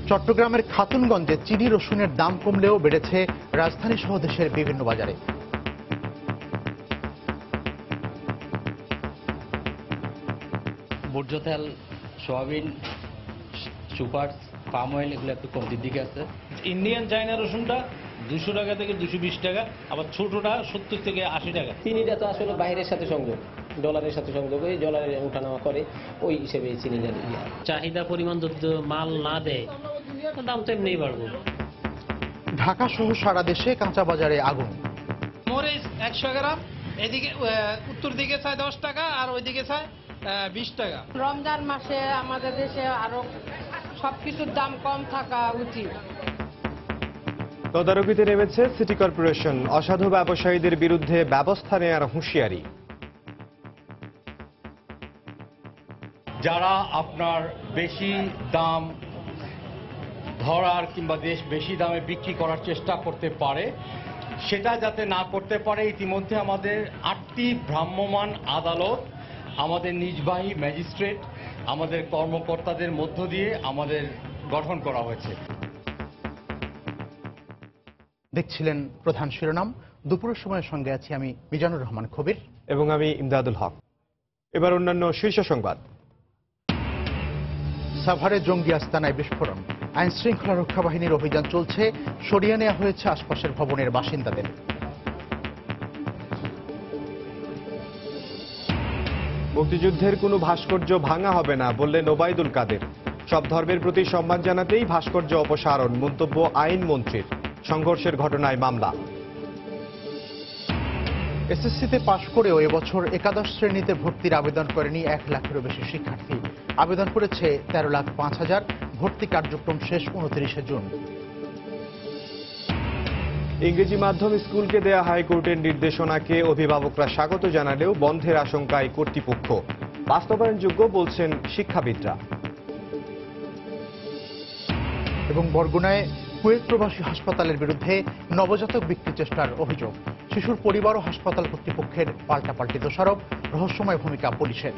চট্টগ্রামের খাতুনগঞ্জে চিনি রসুনের দাম কমলেও বেড়েছে রাজধানী সহ দেশের বিভিন্ন বাজারে। ভোজ্য তেল, সয়াবিন, সুপার, পাম অয়েল এগুলো একটু কমতির দিকে আছে। ইন্ডিয়ান চায়না রসুনটা 200 টাকা থেকে 220 টাকা, আবার ছোটটা 70 থেকে 80 টাকা। চিনিটা তো আসলে বাইরের সাথে সংযোগ, ডলারের সাথে সংযোগ, ওই ডলারের ওঠানামা করে, ওই হিসেবে চিনিটা চাহিদা পরিমাণ যদি মাল না দেয় দাম তো এমনিই বাড়বে। ঢাকা সহ সারা দেশে কাঁচা বাজারে আগুন। মরিচ 100 গ্রাম, এদিকে উত্তর দিকে চায় 10 টাকা আর ওইদিকে চায় 20 টাকা। রমজান মাসে আমাদের দেশে আরো সবকিছুর দাম কম থাকা উচিত। তদারকিতে নেমেছে সিটি কর্পোরেশন, অসাধু ব্যবসায়ীদের বিরুদ্ধে ব্যবস্থা নেওয়ার হুঁশিয়ারি। যারা আপনার বেশি দাম ধরার কিংবা বেশি দামে বিক্রি করার চেষ্টা করতে পারে, সেটা যাতে না করতে পারে, ইতিমধ্যে আমাদের 8টি ভ্রাম্যমাণ আদালত, আমাদের নির্বাহী ম্যাজিস্ট্রেট, আমাদের কর্মকর্তাদের মধ্য দিয়ে আমাদের গঠন করা হয়েছে। দেখছিলেন প্রধান শিরোনাম। দুপুরের সময়ের সঙ্গে আছি আমি মিজানুর রহমান কবির এবং আমি ইমদাদুল হক। এবার অন্যান্য শীর্ষ সংবাদ। সাভারে জঙ্গি আস্তানায় বিস্ফোরণ, আইন শৃঙ্খলা রক্ষা বাহিনীর অভিযান চলছে, সরিয়ে নেওয়া হয়েছে আশপাশের ভবনের বাসিন্দাদের। মুক্তিযুদ্ধের কোনো ভাস্কর্য ভাঙা হবে না বললেন ওবায়দুল কাদের। সব ধর্মের প্রতি সম্মান জানাতেই ভাস্কর্য অপসারণ, মন্তব্য আইনমন্ত্রীর। সংঘর্ষের ঘটনায় মামলা। এসএসসিতে পাশ করেও এবছর একাদশ শ্রেণীতে ভর্তির আবেদন করেনি 1 লাখেরও বেশি শিক্ষার্থী। আবেদন করেছে 13,05,000। ভর্তি কার্যক্রম শেষ 29শে জুন। ইংরেজি মাধ্যম স্কুলকে দেয়া হাইকোর্টের নির্দেশনাকে অভিভাবকরা স্বাগত জানালেও বন্ধের আশঙ্কায় কর্তৃপক্ষ। বাস্তবায়নযোগ্য বলছেন শিক্ষাবিদরা। এবং বরগুনায় কুয়েত প্রবাসী হাসপাতালের বিরুদ্ধে নবজাতক বিক্রি চেষ্টার অভিযোগ। শিশুর পরিবার ও হাসপাতাল কর্তৃপক্ষের পাল্টাপাল্টি দোষারোপ, রহস্যময় ভূমিকা পুলিশের।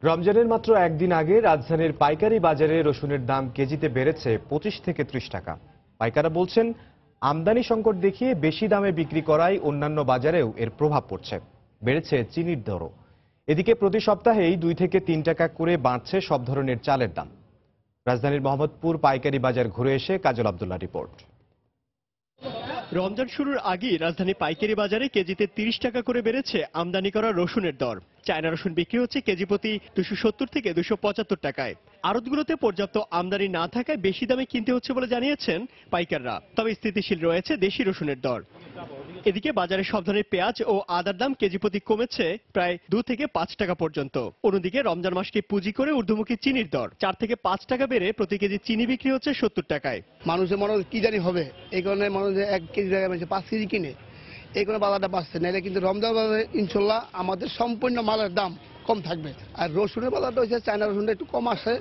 রমজানের মাত্র একদিন আগে রাজধানীর পাইকারি বাজারে রসুনের দাম কেজিতে বেড়েছে 25 থেকে 30 টাকা। পাইকাররা বলছেন, আমদানি সংকট দেখিয়ে বেশি দামে বিক্রি করায় অন্যান্য বাজারেও এর প্রভাব পড়ছে। বেড়েছে চিনির দরও। এদিকে প্রতি সপ্তাহেই 2 থেকে 3 টাকা করে বাড়ছে সব ধরনের চালের দাম। রাজধানীর মোহাম্মদপুর পাইকারি বাজার ঘুরে এসে কাজল আব্দুল্লাহ রিপোর্ট। রমজান শুরুর আগেই রাজধানী পাইকারি বাজারে কেজিতে 30 টাকা করে বেড়েছে আমদানি করা রসুনের দর। চায়না রসুন বিক্রি হচ্ছে কেজি প্রতি 270 থেকে 275 টাকায়। আড়তগুলোতে পর্যাপ্ত আমদানি না থাকায় বেশি দামে কিনতে হচ্ছে বলে জানিয়েছেন পাইকাররা। তবে স্থিতিশীল রয়েছে দেশি রসুনের দর। এদিকে বাজারে সব ধরনের পেঁয়াজ ও আদার দাম কেজি প্রতি কমেছে প্রায় 2 থেকে 5 টাকা পর্যন্ত। অন্যদিকে রমজান মাসকে পুঁজি করে ঊর্ধ্বমুখী চিনির দর 4 থেকে 5 টাকা বেড়ে প্রতি কেজি চিনি বিক্রি হচ্ছে 70 টাকায়। মানুষের মনে কি জানি হবে, এই কারণে মানুষ 1 কেজি জায়গায় 5 কেজি কিনে, এই কারণে বাজারটা বাড়ছে। নাহলে কিন্তু রমজান বাজারে ইনশাল্লাহ আমাদের সম্পূর্ণ মালের দাম কম থাকবে। আর রসুনের বাজারটা হচ্ছে চায়না রসুনটা একটু কম আসে,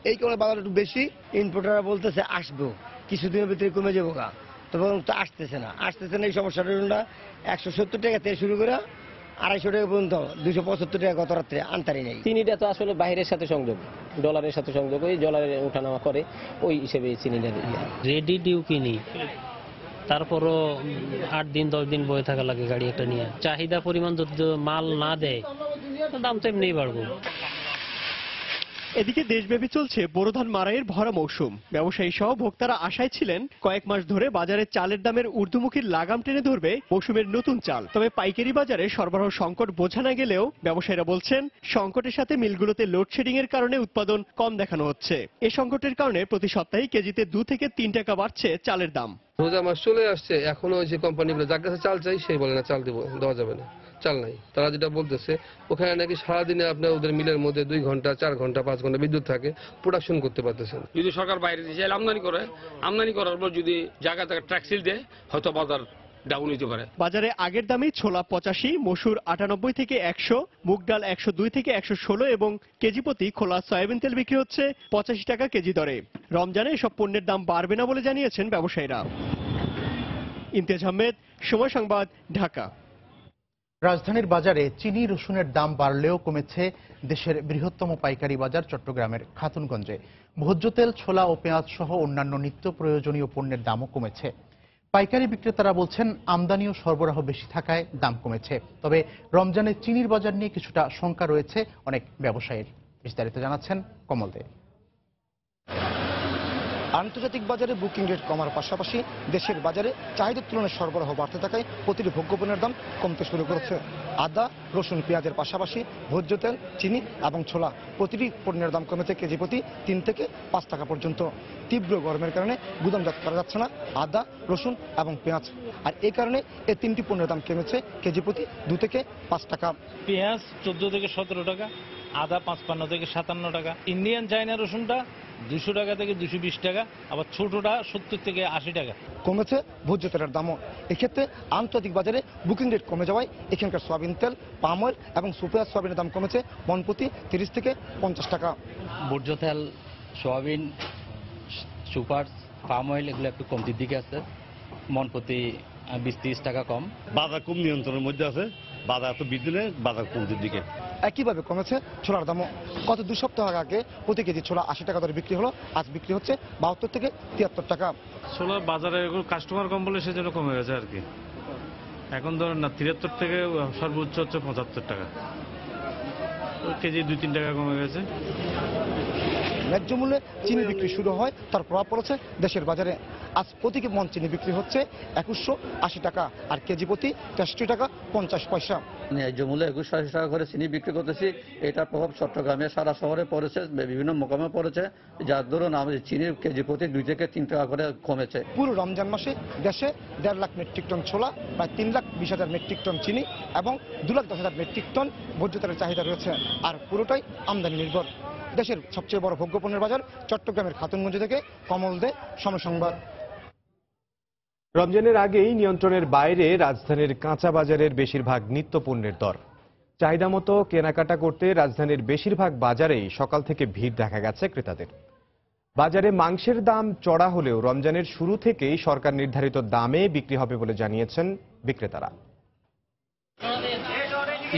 এই কারণে বাজারটা একটু বেশি। ইম্পোর্টাররা বলতেছে আসবো, কিছুদিনের ভিতরে কমে যাবো গা, তবে তো আসতেছে না। এই সমস্যাটা 170 টাকা থেকে শুরু করে 250 টাকা পর্যন্ত, 275 টাকা গত রাত্রে আনতারি নেই। চিনিটা তো আসলে বাইরের সাথে সংযোগ, ডলারের সাথে সংযোগ, ওই ডলারের ওঠানামা করে, ওই হিসেবে চিনিটা রেডি ডিউ কিনি, তারপরও 8 দিন 10 দিন বয়ে থাকা লাগে গাড়ি একটা নিয়ে। চাহিদা পরিমাণ যদি মাল না দেয় দাম তো এমনিই বাড়বে। এদিকে দেশব্যাপী চলছে বোরো ধান মাড়াইয়ের ভরা মৌসুম। ব্যবসায়ী সহ ভোক্তারা আশায় ছিলেন কয়েক মাস ধরে বাজারে চালের দামের ঊর্ধ্বমুখী লাগাম টেনে ধরবে মৌসুমের নতুন চাল। তবে পাইকারি বাজারে সরবরাহ সংকট বোঝা না গেলেও ব্যবসায়ীরা বলছেন, সংকটের সাথে মিলগুলোতে লোডশেডিং এর কারণে উৎপাদন কম দেখানো হচ্ছে। এই সংকটের কারণে প্রতি সপ্তাহে কেজিতে 2 থেকে 3 টাকা বাড়ছে চালের দাম। রোজা মাস চলে আসছে, এখনো যে কোম্পানিগুলো যার কাছে চাল চাই সেই বলে না চাল দেওয়া যাবে না, চাল নাই। তারা যেটা বলতেছে, ওখানে নাকি সারাদিনে আপনার ওদের মিলের মধ্যে 2 ঘন্টা 4 ঘন্টা 5 ঘন্টা বিদ্যুৎ থাকে, প্রোডাকশন করতে পারতেছেন। যদি সরকার বাইরে দেশে আমদানি করার পর যদি জায়গা ট্যাক্সিল দেয়, হয়তো বাজার ডাউন হইতে পারে। বাজারে আগের দামে ছোলা 85, মসুর 98 থেকে 100, মুগ ডাল 102 থেকে 116 এবং কেজি প্রতি খোলা সয়াবিন তেল বিক্রি হচ্ছে 85 টাকা কেজি দরে। রমজানে এসব পণ্যের দাম বাড়বে না বলে জানিয়েছেন ব্যবসায়ীরা। ইমতিয়াজ আহমেদ, সময় সংবাদ, ঢাকা। রাজধানীর বাজারে চিনি রসুনের দাম বাড়লেও কমেছে দেশের বৃহত্তম পাইকারি বাজার চট্টগ্রামের খাতুনগঞ্জে। ভোজ্য তেল, ছোলা ও পেঁয়াজ সহ অন্যান্য নিত্য প্রয়োজনীয় পণ্যের দামও কমেছে। পাইকারি বিক্রেতারা বলছেন আমদানি ও সরবরাহ বেশি থাকায় দাম কমেছে। তবে রমজানে চিনির বাজার নিয়ে কিছুটা শঙ্কা রয়েছে অনেক ব্যবসায়ীর। বিস্তারিত জানাচ্ছেন কমল দে। আন্তর্জাতিক বাজারে বুকিং রেট কমার পাশাপাশি দেশের বাজারে চাহিদার তুলনায় সরবরাহ বাড়তে থাকায় প্রতিটি ভোগ্যপণ্যের দাম কমতে শুরু করেছে। আদা, রসুন, পেঁয়াজের পাশাপাশি ভোজ্য তেল, চিনি এবং ছোলা প্রতিটি পণ্যের দাম কমেছে কেজি প্রতি 3 থেকে 5 টাকা পর্যন্ত। তীব্র গরমের কারণে গুদামজাত করা যাচ্ছে না আদা, রসুন এবং পেঁয়াজ, আর এই কারণে এই 3টি পণ্যের দাম কমেছে কেজি প্রতি 2 থেকে 5 টাকা। পেঁয়াজ 14 থেকে 17 টাকা, আদা 55 থেকে 57 টাকা, ইন্ডিয়ান চায়না রসুনটা 200 টাকা থেকে 220 টাকা, আবার ছোটটা 70 থেকে 80 টাকা। কমেছে ভোজ্য তেলের দামও। এক্ষেত্রে আন্তর্জাতিক বাজারে বুকিং রেট কমে যাওয়ায় এখানকার সয়াবিন তেল, পাম অয়েল এবং সুপার সয়াবিনের দাম কমেছে মন প্রতি 30 থেকে 50 টাকা। ভোজ্য তেল, সয়াবিন, সুপার, পাম অয়েল এগুলো একটু কমতির দিকে আছে, মন প্রতি 20-30 টাকা কম। বাজার কম নিয়ন্ত্রণের মধ্যে আছে, বাজার তো বৃদ্ধি নেই, বাজার কমতির দিকে। একইভাবে কমেছে ছোলার দামও। গত 2 সপ্তাহ আগে প্রতি কেজি ছোলা 80 টাকা দরে বিক্রি হলো, আজ বিক্রি হচ্ছে 72 থেকে 73 টাকা। ছোলা বাজারে কাস্টমার কম বলে সেজন্য কমে গেছে আর কি। এখন ধরেন না 73 থেকে সর্বোচ্চ হচ্ছে 75 টাকা, কেজি 2-3 টাকা কমে গেছে। ন্যায্য মূল্যে চিনি বিক্রি শুরু হয়, তার প্রভাব পড়েছে দেশের বাজারে। আজ প্রতি মন চিনি বিক্রি হচ্ছে 2180 টাকা, আর কেজি প্রতি 63 টাকা 50 পয়সা। ন্যায্য মূল্যে 2180 টাকা করে চিনি বিক্রি করতেছি। এটার প্রভাব চট্টগ্রামে সারা শহরে পড়েছে, বিভিন্ন মোকামে পড়েছে, যার দরুন আমাদের চিনির কেজি প্রতি 2 থেকে 3 টাকা করে কমেছে। পুরো রমজান মাসে দেশে 1.5 লাখ মেট্রিক টন ছোলা, প্রায় 3,20,000 মেট্রিক টন চিনি এবং 2,10,000 মেট্রিক টন ভোজ্য তেলের চাহিদা রয়েছে, আর পুরোটাই আমদানি নির্ভর। দেশের সবচেয়ে বড় ভোগ্যপণ্যের বাজার চট্টগ্রামের খাতুনগঞ্জ থেকে কমল দে, সময় সংবাদ। রমজানের আগেই নিয়ন্ত্রণের বাইরে রাজধানীর কাঁচা বাজারের বেশিরভাগ নিত্য পণ্যের দর। চাহিদা মতো কেনাকাটা করতে রাজধানীর বেশিরভাগ বাজারেই সকাল থেকে ভিড় দেখা গেছে ক্রেতাদের। বাজারে মাংসের দাম চড়া হলেও রমজানের শুরু থেকেই সরকার নির্ধারিত দামে বিক্রি হবে বলে জানিয়েছেন বিক্রেতারা।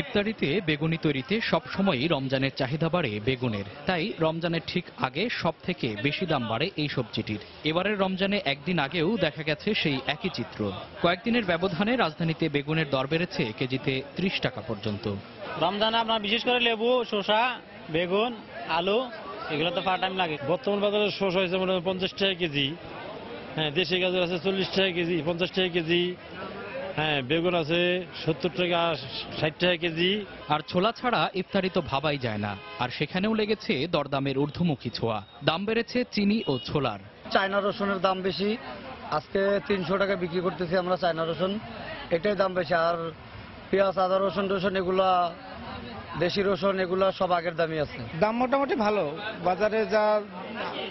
ইফতারিতে বেগুনি তৈরিতে সবসময়ই রমজানের চাহিদা বাড়ে বেগুনের, তাই রমজানের ঠিক আগে সব থেকে বেশি দাম বাড়ে এই সবজিটির। এবারের রমজানে একদিন আগেও দেখা গেছে সেই একই চিত্র। কয়েকদিনের ব্যবধানে রাজধানীতে বেগুনের দর বেড়েছে কেজিতে 30 টাকা পর্যন্ত। রমজানে আপনার বিশেষ করে লেবু, শসা, বেগুন, আলু এগুলো তো পার টাইম লাগে। বর্তমান বাজারে শসা হয়েছে মনে হয় 50 টাকা কেজি, হ্যাঁ, দেশি গাজর আছে 40 টাকা কেজি, 50 টাকা কেজি, হ্যাঁ, বেগুন আছে 70 টাকা 60 টাকা কেজি। আর ছোলা ছাড়া ইফতারি তো ভাবাই যায় না, আর সেখানেও লেগেছে দরদামের ঊর্ধ্বমুখী ছোঁয়া। দাম বেড়েছে চিনি ও ছোলার। চায়না রসুনের দাম বেশি, আজকে 300 টাকা বিক্রি করতেছি আমরা চায়না রসুন, এটাই দাম বেশি। আর পেঁয়াজ, আদা, রসুন এগুলা দেশি রসুন এগুলা সব আগের দামই আছে। দাম মোটামুটি ভালো, বাজারে যা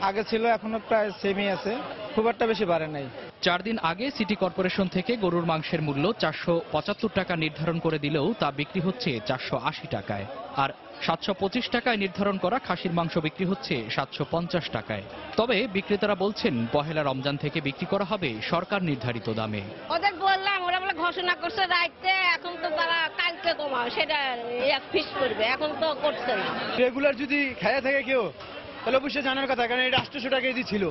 আগে ছিল এখনো প্রায় সেমই আছে, খুব একটা বেশি বাড়ে নাই। 4 দিন আগে সিটি কর্পোরেশন থেকে গরুর মাংসের মূল্য 475 টাকা নির্ধারণ করে দিলেও তা বিক্রি হচ্ছে 480 টাকায়, আর 725 টাকায় নির্ধারণ করা খাসির মাংস বিক্রি হচ্ছে 750 টাকায়। তবে বিক্রেতারা বলছেন পহেলা রমজান থেকে বিক্রি করা হবে সরকার নির্ধারিত দামে। ওদের বললাম, ওরা বলে ঘোষণা করছে রাইতে, এখন তো তারা কালকে কমাও সেটা ফিক্স করবে, এখন তো করছে না। রেগুলার যদি খায়া থাকে কেউ তাহলে অবশ্যই জানার কথা, কারণ এটা 800 টাকা কেজি ছিল,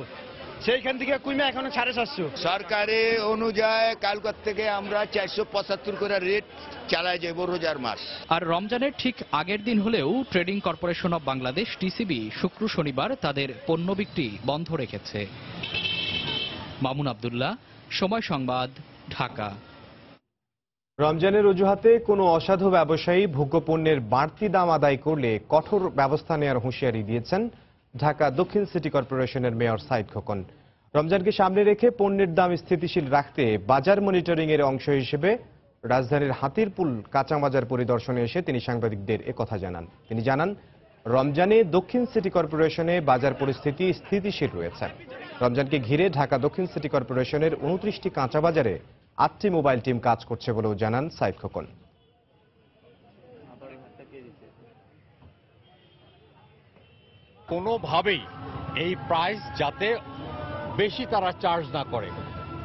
সেইখান থেকে কমে এখন 750। সরকারি অনুযায়ী কালকার থেকে আমরা 475 করে রেট চালাই যাবো রোজার মাস। আর রমজানের ঠিক আগের দিন হলেও trading corporation of Bangladesh TCB শুক্র শনিবার তাদের পণ্য বিক্রি বন্ধ রেখেছে। মামুন আব্দুল্লাহ, সময় সংবাদ, ঢাকা। রমজানের অজুহাতে কোনো অসাধু ব্যবসায়ী ভোগ্যপণ্যের বাড়তি দাম আদায় করলে কঠোর ব্যবস্থা নেওয়ার হুঁশিয়ারি দিয়েছেন ঢাকা দক্ষিণ সিটি কর্পোরেশনের মেয়র সাইদ খোকন। রমজানকে সামনে রেখে পণ্যের দাম স্থিতিশীল রাখতে বাজার মনিটরিং এর অংশ হিসেবে রাজধানীর হাতিরপুল কাঁচা বাজার পরিদর্শনে এসে তিনি সাংবাদিকদের একথা জানান। তিনি জানান, রমজানে দক্ষিণ সিটি কর্পোরেশনে বাজার পরিস্থিতি স্থিতিশীল রয়েছে। রমজানকে ঘিরে ঢাকা দক্ষিণ সিটি কর্পোরেশনের 29টি কাঁচা বাজারে 8টি মোবাইল টিম কাজ করছে বলেও জানান সাইদ খোকন। কোনোভাবেই এই প্রাইস যাতে বেশি তারা চার্জ না করে,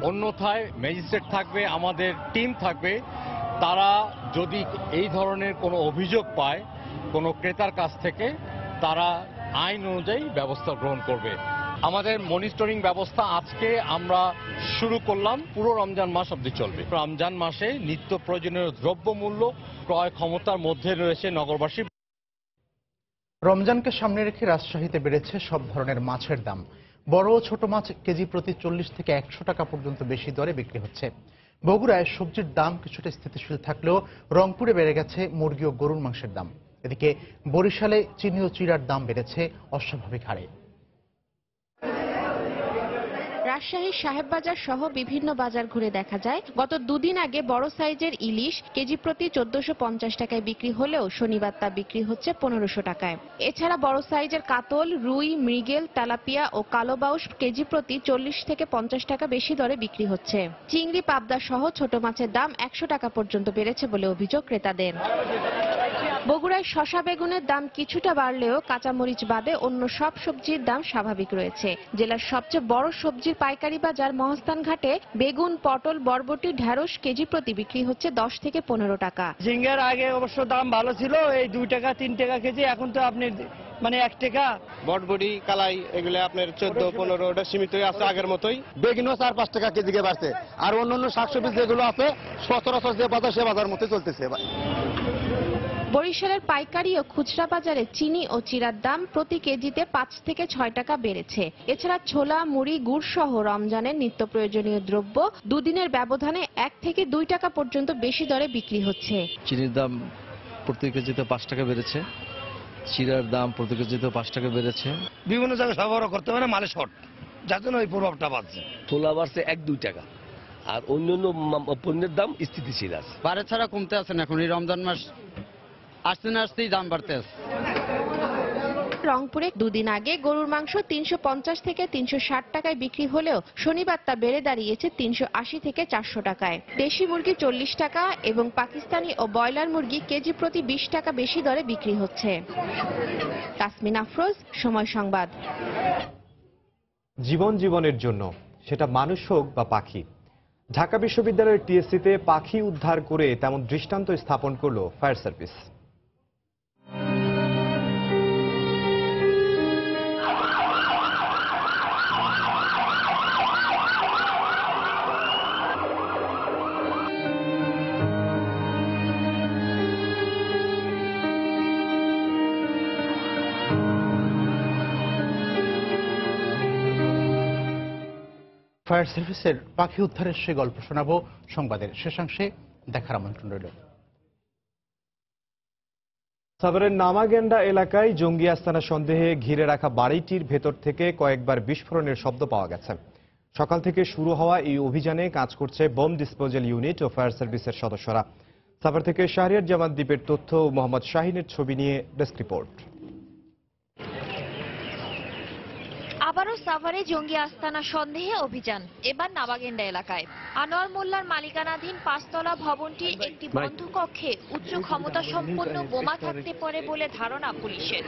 অন্যথায় ম্যাজিস্ট্রেট থাকবে, আমাদের টিম থাকবে, তারা যদি এই ধরনের কোনো অভিযোগ পায় কোনো ক্রেতার কাছ থেকে, তারা আইন অনুযায়ী ব্যবস্থা গ্রহণ করবে। আমাদের মনিটরিং ব্যবস্থা আজকে আমরা শুরু করলাম, পুরো রমজান মাস অবধি চলবে। রমজান মাসে নিত্য প্রয়োজনীয় দ্রব্যমূল্য ক্রয় ক্ষমতার মধ্যে রয়েছে নগরবাসী। রমজানকে সামনে রেখে রাজশাহীতে বেড়েছে সব ধরনের মাছের দাম। বড় ও ছোট মাছ কেজি প্রতি 40 থেকে 100 টাকা পর্যন্ত বেশি দরে বিক্রি হচ্ছে। বগুড়ায় সবজির দাম কিছুটা স্থিতিশীল থাকলেও রংপুরে বেড়ে গেছে মুরগি ও গরুর মাংসের দাম। এদিকে বরিশালে চিনি ও চিড়ার দাম বেড়েছে অস্বাভাবিক হারে। রাজশাহীর সাহেববাজার সহ বিভিন্ন বাজার ঘুরে দেখা যায় গত দুদিন আগে বড় সাইজের ইলিশ কেজি প্রতি 1450 টাকায় বিক্রি হলেও শনিবার তা বিক্রি হচ্ছে 1500 টাকায়। এছাড়া বড় সাইজের কাতল, রুই, মৃগেল, তেলাপিয়া ও কালোবাউস কেজি প্রতি 40 থেকে 50 টাকা বেশি দরে বিক্রি হচ্ছে। চিংড়ি, পাবদা সহ ছোট মাছের দাম 100 টাকা পর্যন্ত বেড়েছে বলে অভিযোগ ক্রেতাদের। বগুড়ায় শসা, বেগুনের দাম কিছুটা বাড়লেও কাঁচামরিচ বাদে অন্য সব সবজির দাম স্বাভাবিক রয়েছে। জেলার সবচেয়ে বড় সবজির পাইকারি বাজার মহাস্থানঘাটে বেগুন, পটল, বরবটি, ঢেঁড়স কেজি প্রতি বিক্রি হচ্ছে 10 থেকে 15 টাকা। ঝিঙ্গার আগে অবশ্য দাম ভালো ছিল, এই 2 টাকা 3 টাকা কেজি, এখন তো আপনি 1 টাকা। বটবটি, কালাই এগুলো আপনার 14-15 সীমিত আছে আগের মতোই। বেগুনও 4-5 টাকা কেজিকে বাড়ছে, আর অন্যান্য শাকসবজি যেগুলো আছে সচরাচর যে বাজার সে বাজার মতো চলতেছে। বরিশালের পাইকারি ও খুচরা বাজারে চিনি ও চিড়ার দাম প্রতি কেজিতে 5 থেকে 6 টাকা বেড়েছে। এছাড়া ছোলা, মুড়ি, গুড় সহ রমজানের নিত্য প্রয়োজনীয় দ্রব্য দুদিনের ব্যবধানে 1 থেকে 2 টাকা পর্যন্ত বেশি দরে বিক্রি হচ্ছে। চিনির দাম প্রতি কেজিতে 5 টাকা বেড়েছে, চিড়ার দাম প্রতি কেজিতে 5 টাকা বেড়েছে। বিভিন্ন জায়গায় সরবরাহ করতে পারে মালে শর্ট, যার জন্য ওই প্রভাবটা বাড়ছে। ছোলা বাড়ছে 1-2 টাকা, আর অন্যান্য পণ্যের দাম স্থিতিশীল আছে। বাড়ে ছাড়া কমতে আছে না, এখন এই রমজান মাস আসতে না আসতেই দাম বাড়তে আছে। রংপুরে দুদিন আগে গরুর মাংস 350 থেকে 360 টাকায় বিক্রি হলেও শনিবার তা বেড়ে দাঁড়িয়েছে 380 থেকে 400 টাকায়। দেশি মুরগি 40 টাকা এবং পাকিস্তানি ও ব্রয়লার মুরগি কেজি প্রতি 20 টাকা বেশি দরে বিক্রি হচ্ছে। তাসমিন আফরোজ, সময় সংবাদ। জীবনের জন্য, সেটা মানুষ হোক বা পাখি। ঢাকা বিশ্ববিদ্যালয়ের টিএসসিতে পাখি উদ্ধার করে তেমন দৃষ্টান্ত স্থাপন করল ফায়ার সার্ভিস। ফায়ার সার্ভিসের পাখি উদ্ধারের সে গল্প শোনাবো সংবাদের শেষাংশে। দেখার আমন্ত্রণ রইল। সাভারের নামাগেন্ডা এলাকায় জঙ্গি আস্তানা সন্দেহে ঘিরে রাখা বাড়িটির ভেতর থেকে কয়েকবার বিস্ফোরণের শব্দ পাওয়া গেছে। সকাল থেকে শুরু হওয়া এই অভিযানে কাজ করছে বোম ডিসপোজাল ইউনিট ও ফায়ার সার্ভিসের সদস্যরা। সাভার থেকে শাহরিয়ার জামান দ্বীপের তথ্য ও মোহাম্মদ শাহিনের ছবি নিয়ে ডেস্ক রিপোর্ট। আবারও সাভারে জঙ্গি আস্তানা সন্দেহে অভিযান, এবার নাবাগেন্ডা এলাকায়। আনোয়ার মোল্লার মালিকানাধীন 5তলা ভবনটির একটি বন্ধ কক্ষে উচ্চ ক্ষমতা সম্পন্ন বোমা থাকতে পারে বলে ধারণা পুলিশের।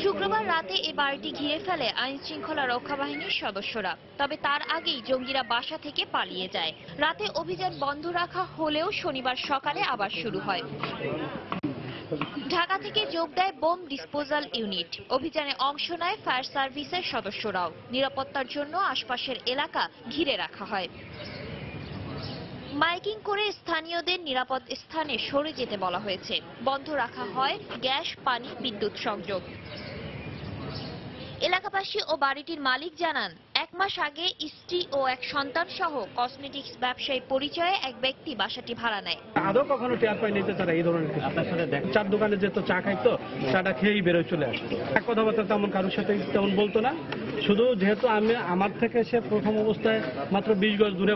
শুক্রবার রাতে এ বাড়িটি ঘিরে ফেলে আইন শৃঙ্খলা রক্ষা বাহিনীর সদস্যরা। তবে তার আগেই জঙ্গিরা বাসা থেকে পালিয়ে যায়। রাতে অভিযান বন্ধ রাখা হলেও শনিবার সকালে আবার শুরু হয়। ঢাকা থেকে যোগ দেয় বোম ডিসপোজাল ইউনিট। অভিযানে অংশ নেয় ফায়ার সার্ভিসের সদস্যরাও। নিরাপত্তার জন্য আশপাশের এলাকা ঘিরে রাখা হয়। মাইকিং করে স্থানীয়দের নিরাপদ স্থানে সরে যেতে বলা হয়েছে। বন্ধ রাখা হয় গ্যাস, পানি, বিদ্যুৎ সংযোগ। এলাকাবাসী ও বাড়িটির মালিক জানান, 1 মাস আগে স্ত্রী ও এক সন্তান সহ কসমেটিক্স ব্যবসায়ী পরিচয়ে এক ব্যক্তি বাসাটি ভাড়া নেয়। আদৌ কখনো টের পাইনি যে তারা এই ধরনের আপনার সাথে চার দোকানে যেত, চা খাইতো, চাটা খেয়েই বেরোয় চলে আসতো। এক কথাবার্তা তেমন কারোর সাথে তেমন বলতো না। শুধু যেহেতু আমি আমার থেকে সে প্রথম অবস্থায় মাত্র 20 গজ দূরে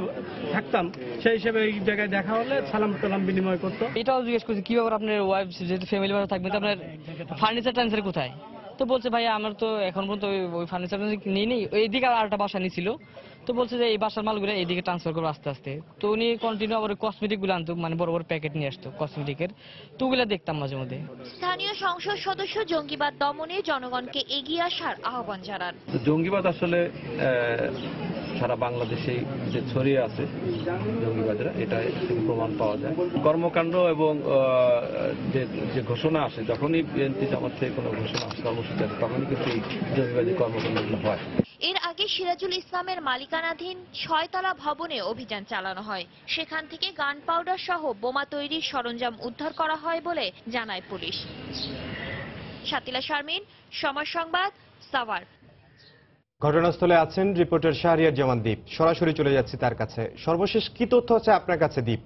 থাকতাম, সেই হিসেবে এই জায়গায় দেখা হলে সালাম টালাম বিনিময় করতো। এটাও জিজ্ঞেস করছি কি ব্যাপার, আপনার ওয়াইফ যেহেতু ফ্যামিলি মেম্বার থাকবে, আপনার ফার্নিচার টার্নিচার কোথায়? তো বলছে ভাই আমার তো এখন পর্যন্ত ওই ফার্নিচার নিয়ে নেই, এইদিকে আর একটা বাসা নিয়েছিল, তো বলছে যে এই বাসার মালগুলো এইদিকে ট্রান্সফার করবো আস্তে আস্তে। তো উনি কন্টিনিউ আবার কসমেটিক গুলো আনতো, মানে বড় বড় প্যাকেট নিয়ে আসতো কসমেটিকের, তো ওগুলো দেখতাম মাঝে মধ্যে। স্থানীয় সংসদ সদস্য জঙ্গিবাদ দমনে জনগণকে এগিয়ে আসার আহ্বান জানান। জঙ্গিবাদ আসলে সারা বাংলাদেশে যে ছড়িয়ে আছে জঙ্গিবাদরা, এটা প্রমাণ পাওয়া যায়। কর্মকাণ্ড এবং যে ঘোষণা আসে, যখনই বিএনপি জামাত থেকে কোনো ঘোষণা আসে, কর্মসূচি আসে, তখনই কিন্তু এই জঙ্গিবাদী কর্মকাণ্ডগুলো হয়। এর আগে সিরাজুল ইসলামের মালিকানাধীন 6তলা ভবনে অভিযান চালানো হয়। সেখান থেকে গান পাউডার সহ বোমা তৈরির সরঞ্জাম উদ্ধার করা হয় বলে জানায় পুলিশ। শাতিলা শারমিন, সময় সংবাদ, সাভার। ঘটনাস্থলে আছেন রিপোর্টার শাহরিয়ার জামান দীপ। সরাসরি চলে যাচ্ছি তার কাছে। সর্বশেষ কি তথ্য আছে আপনার কাছে দীপ?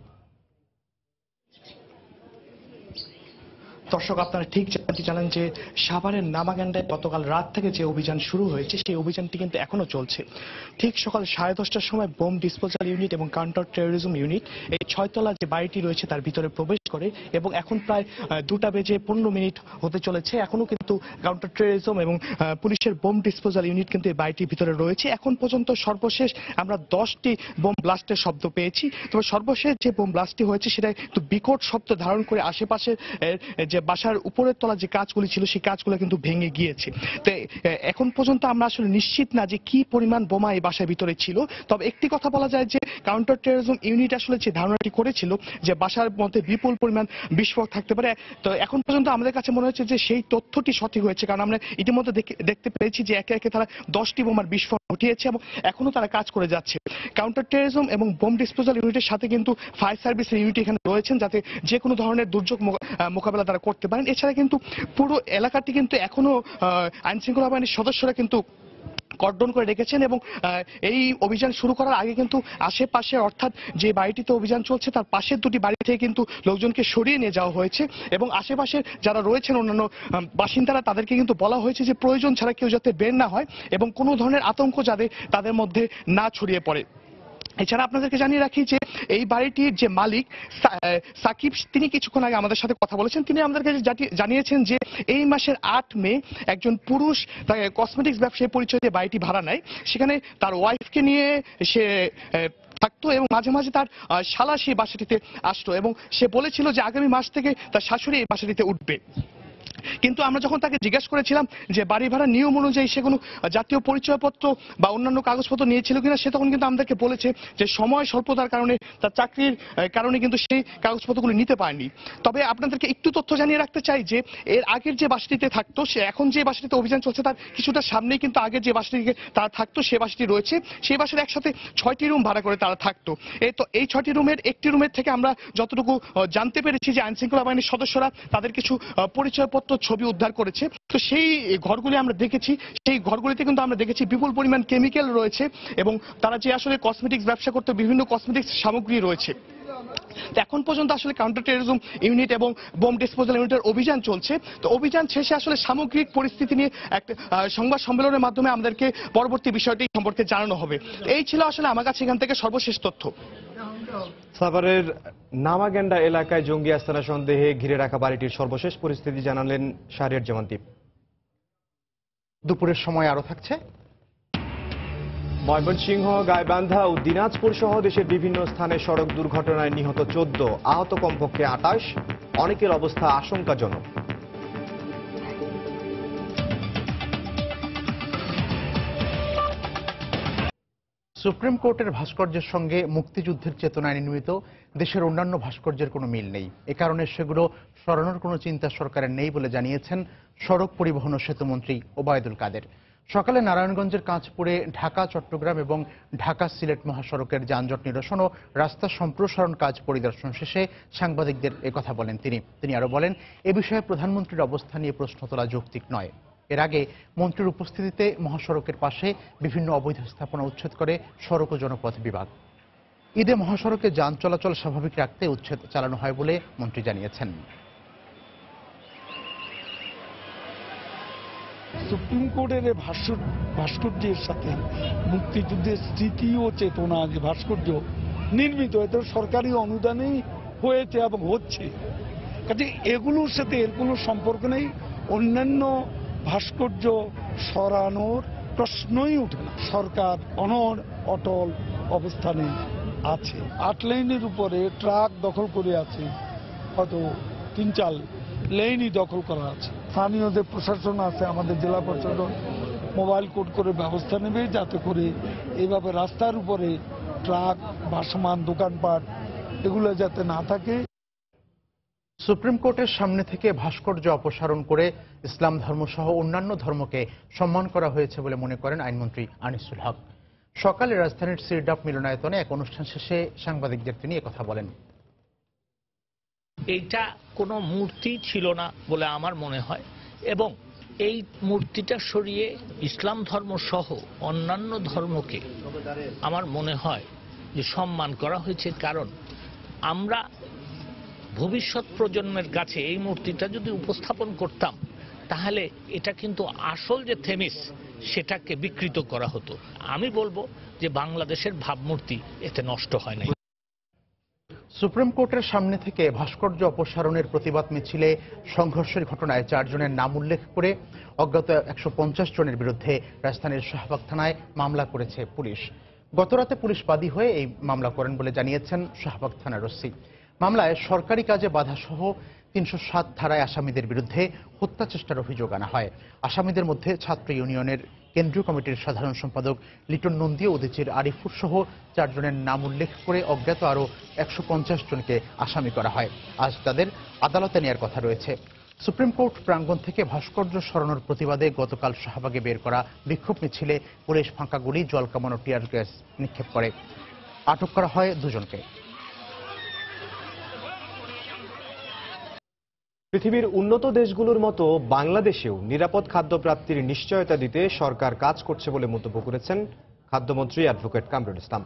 দর্শক, আপনারা ঠিক জানেন যে সাভারের নামাগান্ডায় গতকাল রাত থেকে যে অভিযান শুরু হয়েছে, সেই অভিযানটি কিন্তু এখনো চলছে। ঠিক সকাল 10:30টার সময় বোম ডিসপোজাল ইউনিট এবং কাউন্টার টেরোরিজম ইউনিট এই 6তলা যে বাড়িটি রয়েছে তার ভিতরে প্রবেশ করে, এবং এখন প্রায় 2:15 হতে চলেছে। এখনো কিন্তু কাউন্টার টেরোরিজম এবং পুলিশের বোম ডিসপোজাল ইউনিট কিন্তু এই বাড়িটির ভিতরে রয়েছে। এখন পর্যন্ত সর্বশেষ আমরা 10টি বোম ব্লাস্টের শব্দ পেয়েছি। তবে সর্বশেষ যে বোম ব্লাস্টটি হয়েছে সেটা একটু বিকট শব্দ ধারণ করে আশেপাশে যে বাসার উপরের তলা যে কাজগুলি ছিল সেই কাজগুলো কিন্তু ভেঙে গিয়েছে। তো এখন পর্যন্ত আমরা আসলে নিশ্চিত না যে কি পরিমাণ বোমা এই বাসার ভিতরে ছিল। তবে একটি কথা বলা যায় যে কাউন্টার টেরোরিজম ইউনিট আসলে যে ধারণাটি করেছিল যে বাসার মধ্যে বিপুল পরিমাণ বিস্ফোরক থাকতে পারে, তো এখন পর্যন্ত আমাদের কাছে মনে হচ্ছে যে সেই তথ্যটি সঠিক হয়েছে। কারণ আমরা ইতিমধ্যে দেখতে পেয়েছি যে একে একে তারা 10টি বোমার বিস্ফোরণ ঘটিয়েছে এবং এখনো তারা কাজ করে যাচ্ছে। কাউন্টার টেরোরিজম এবং বোম ডিসপোজাল ইউনিটের সাথে কিন্তু ফায়ার সার্ভিসের ইউনিট এখানে রয়েছেন, যাতে যে কোনো ধরনের দুর্যোগ মোকাবেলা তারা করতে পারেন। এছাড়া কিন্তু পুরো এলাকাটি কিন্তু এখনো আইন শৃঙ্খলা বাহিনীর সদস্যরা কিন্তু কর্ডন করে রেখেছেন, এবং এই অভিযান শুরু করার আগে কিন্তু আশেপাশে, অর্থাৎ যে বাড়িটিতে অভিযান চলছে তার পাশের 2টি বাড়ি থেকে কিন্তু লোকজনকে সরিয়ে নিয়ে যাওয়া হয়েছে, এবং আশেপাশে যারা রয়েছেন অন্যান্য বাসিন্দারা তাদেরকে কিন্তু বলা হয়েছে যে প্রয়োজন ছাড়া কেউ যাতে বের না হয় এবং কোনো ধরনের আতঙ্ক যাতে তাদের মধ্যে না ছড়িয়ে পড়ে। এছাড়া আপনাদেরকে জানিয়ে রাখি যে এই বাড়িটির যে মালিক সাকিব, তিনি কিছুক্ষণ আগে আমাদের সাথে কথা বলেছেন। তিনি আমাদেরকে জানিয়েছেন যে এই মাসের 8 মে একজন পুরুষ কসমেটিক্স ব্যবসায়ী পরিচয় দিয়ে বাড়িটি ভাড়া নেয়। সেখানে তার ওয়াইফকে নিয়ে সে থাকতো এবং মাঝে মাঝে তার শালা সেই বাসাটিতে আসতো, এবং সে বলেছিল যে আগামী মাস থেকে তার শাশুড়ি এই বাসাটিতে উঠবে। কিন্তু আমরা যখন তাকে জিজ্ঞাসা করেছিলাম যে বাড়ি ভাড়া নিয়ম অনুযায়ী সে কোনো জাতীয় পরিচয়পত্র বা অন্যান্য কাগজপত্র নিয়েছিল কিনা, সে তখন কিন্তু আমাদেরকে বলেছে যে সময় স্বল্পতার কারণে, তার চাকরির কারণে কিন্তু সেই কাগজপত্রগুলো নিতে পারেনি। তবে আপনাদেরকে একটু তথ্য জানিয়ে রাখতে চাই যে এর আগের যে বাসটিতে থাকতো, সে এখন যে বাসটিতে অভিযান চলছে তার কিছুটা সামনেই কিন্তু আগের যে বাসটিতে তারা থাকতো সে বাসটি রয়েছে। সেই বাসের একসাথে 6টি রুম ভাড়া করে তারা থাকতো। তো এই 6টি রুমের একটি রুমের থেকে আমরা যতটুকু জানতে পেরেছি যে আইন শৃঙ্খলা বাহিনীর সদস্যরা তাদের কিছু পরিচয়পত্র ছবি উদ্ধার করেছে। তো সেই ঘরগুলি আমরা দেখেছি, সেই ঘরগুলিতে কিন্তু আমরা দেখেছি বিপুল পরিমাণ কেমিক্যাল রয়েছে, এবং তারা যে আসলে কসমেটিক্স ব্যবসা করতে বিভিন্ন কসমেটিক্স সামগ্রী রয়েছে। এখন পর্যন্ত আসলে কাউন্টার টেরোরিজম ইউনিট এবং বোম ডিসপোজাল ইউনিটের অভিযান চলছে। তো অভিযান শেষে আসলে সামগ্রিক পরিস্থিতি নিয়ে একটা সংবাদ সম্মেলনের মাধ্যমে আমাদেরকে পরবর্তী বিষয়টি সম্পর্কে জানানো হবে। এই ছিল আসলে আমার কাছে এখান থেকে সর্বশেষ তথ্য। সাভারের নামাগেন্ডা এলাকায় জঙ্গি আস্তানা সন্দেহে ঘিরে রাখা বাড়িটির সর্বশেষ পরিস্থিতি জানালেন শাহরিয়ার জামান দীপ। দুপুরের সময় আরো থাকছে। ময়মনসিংহ, গাইবান্ধা ও দিনাজপুর সহ দেশের বিভিন্ন স্থানে সড়ক দুর্ঘটনায় নিহত 14, আহত কমপক্ষে 28, অনেকের অবস্থা আশঙ্কাজনক। সুপ্রিম কোর্টের ভাস্কর্যের সঙ্গে মুক্তিযুদ্ধের চেতনায় নির্মিত দেশের অন্যান্য ভাস্কর্যের কোনো মিল নেই। এ কারণে সেগুলো সরানোর কোনো চিন্তা সরকারের নেই বলে জানিয়েছেন সড়ক পরিবহন ও সেতুমন্ত্রী ওবায়দুল কাদের। সকালে নারায়ণগঞ্জের কাঁচপুরে ঢাকা চট্টগ্রাম এবং ঢাকা সিলেট মহাসড়কের যানজট নিরসন ও রাস্তা সম্প্রসারণ কাজ পরিদর্শন শেষে সাংবাদিকদের একথা বলেন তিনি আরো বলেন, এ বিষয়ে প্রধানমন্ত্রীর অবস্থান নিয়ে প্রশ্ন তোলা যৌক্তিক নয়। এর আগে মন্ত্রীর উপস্থিতিতে মহাসড়কের পাশে বিভিন্ন অবৈধ স্থাপনা উচ্ছেদ করে সড়ক ও জনপথ বিভাগ। ঈদে মহাসড়কে যান চলাচল স্বাভাবিক রাখতে উচ্ছেদ চালানো হয় বলে মন্ত্রী জানিয়েছেন। সুপ্রিম কোর্টের ভাস্কর্যের সাথে মুক্তিযুদ্ধের স্মৃতি ও চেতনা যে ভাস্কর্য নির্মিত, এটা সরকারি অনুদানেই হয়েছে এবং হচ্ছে, কাজে এগুলোর সাথে এর কোনো সম্পর্ক নেই। অন্যান্য ভাস্কর্য সরানোর প্রশ্নই ওঠে না। সরকার অনড় অটল অবস্থানে আছে। 8 লেনের উপরে ট্রাক দখল করে আছে, হয়তো 3-4 লেনই দখল করা আছে। স্থানীয়দের প্রশাসন আছে, আমাদের জেলা প্রশাসন মোবাইল কোড করে ব্যবস্থা নেবে যাতে করে এইভাবে রাস্তার উপরে ট্রাক, ভাসমান দোকানপাট এগুলো যাতে না থাকে। সুপ্রিম কোর্টের সামনে থেকে ভাস্কর্য অপসারণ করে ইসলাম ধর্ম সহ অন্যান্য ধর্মকে সম্মান করা হয়েছে বলে মনে করেন আইনমন্ত্রী আনিসুল হক। সকালে রাজধানীর সিরডাপ মিলনায়তনে এক অনুষ্ঠান শেষে সাংবাদিকদের তিনি একথা বলেন। এইটা কোনো মূর্তি ছিল না বলে আমার মনে হয়, এবং এই মূর্তিটা সরিয়ে ইসলাম ধর্ম সহ অন্যান্য ধর্মকে আমার মনে হয় যে সম্মান করা হয়েছে। কারণ আমরা ভবিষ্যৎ প্রজন্মের কাছে এই মূর্তিটা যদি উপস্থাপন করতাম তাহলে এটা কিন্তু আসল যে থেমিস সেটাকে বিকৃত করা হতো। আমি বলবো যে বাংলাদেশের ভাবমূর্তি এতে নষ্ট হয় নাই। সুপ্রিম কোর্টের সামনে থেকে ভাস্কর্য অপসারণের প্রতিবাদ মিছিলে সংঘর্ষের ঘটনায় 4 জনের নাম উল্লেখ করে অজ্ঞাত 150 জনের বিরুদ্ধে রাজধানীর শাহবাগ থানায় মামলা করেছে পুলিশ। গতরাতে পুলিশ বাদী হয়ে এই মামলা করেন বলে জানিয়েছেন শাহবাগ থানার ওসি। মামলায় সরকারি কাজে বাধা সহ 307 ধারায় আসামিদের বিরুদ্ধে হত্যা চেষ্টার অভিযোগ আনা হয়। আসামিদের মধ্যে ছাত্র ইউনিয়নের কেন্দ্রীয় কমিটির সাধারণ সম্পাদক লিটন নন্দী, উদয়চির আরিফুর সহ 4 জনের নাম উল্লেখ করে অজ্ঞাত আরও 150 জনকে আসামি করা হয়। আজ তাদের আদালতে নেওয়ার কথা রয়েছে। সুপ্রিম কোর্ট প্রাঙ্গণ থেকে ভাস্কর্য সরানোর প্রতিবাদে গতকাল শাহবাগে বের করা বিক্ষোভ মিছিলে পুলিশ ফাঁকা গুলি, জল কামানো, টিয়ার গ্যাস নিক্ষেপ করে। আটক করা হয় 2 জনকে। পৃথিবীর উন্নত দেশগুলোর মতো বাংলাদেশেও নিরাপদ খাদ্য প্রাপ্তির নিশ্চয়তা দিতে সরকার কাজ করছে বলে মন্তব্য করেছেন খাদ্যমন্ত্রী অ্যাডভোকেট কামরুল ইসলাম।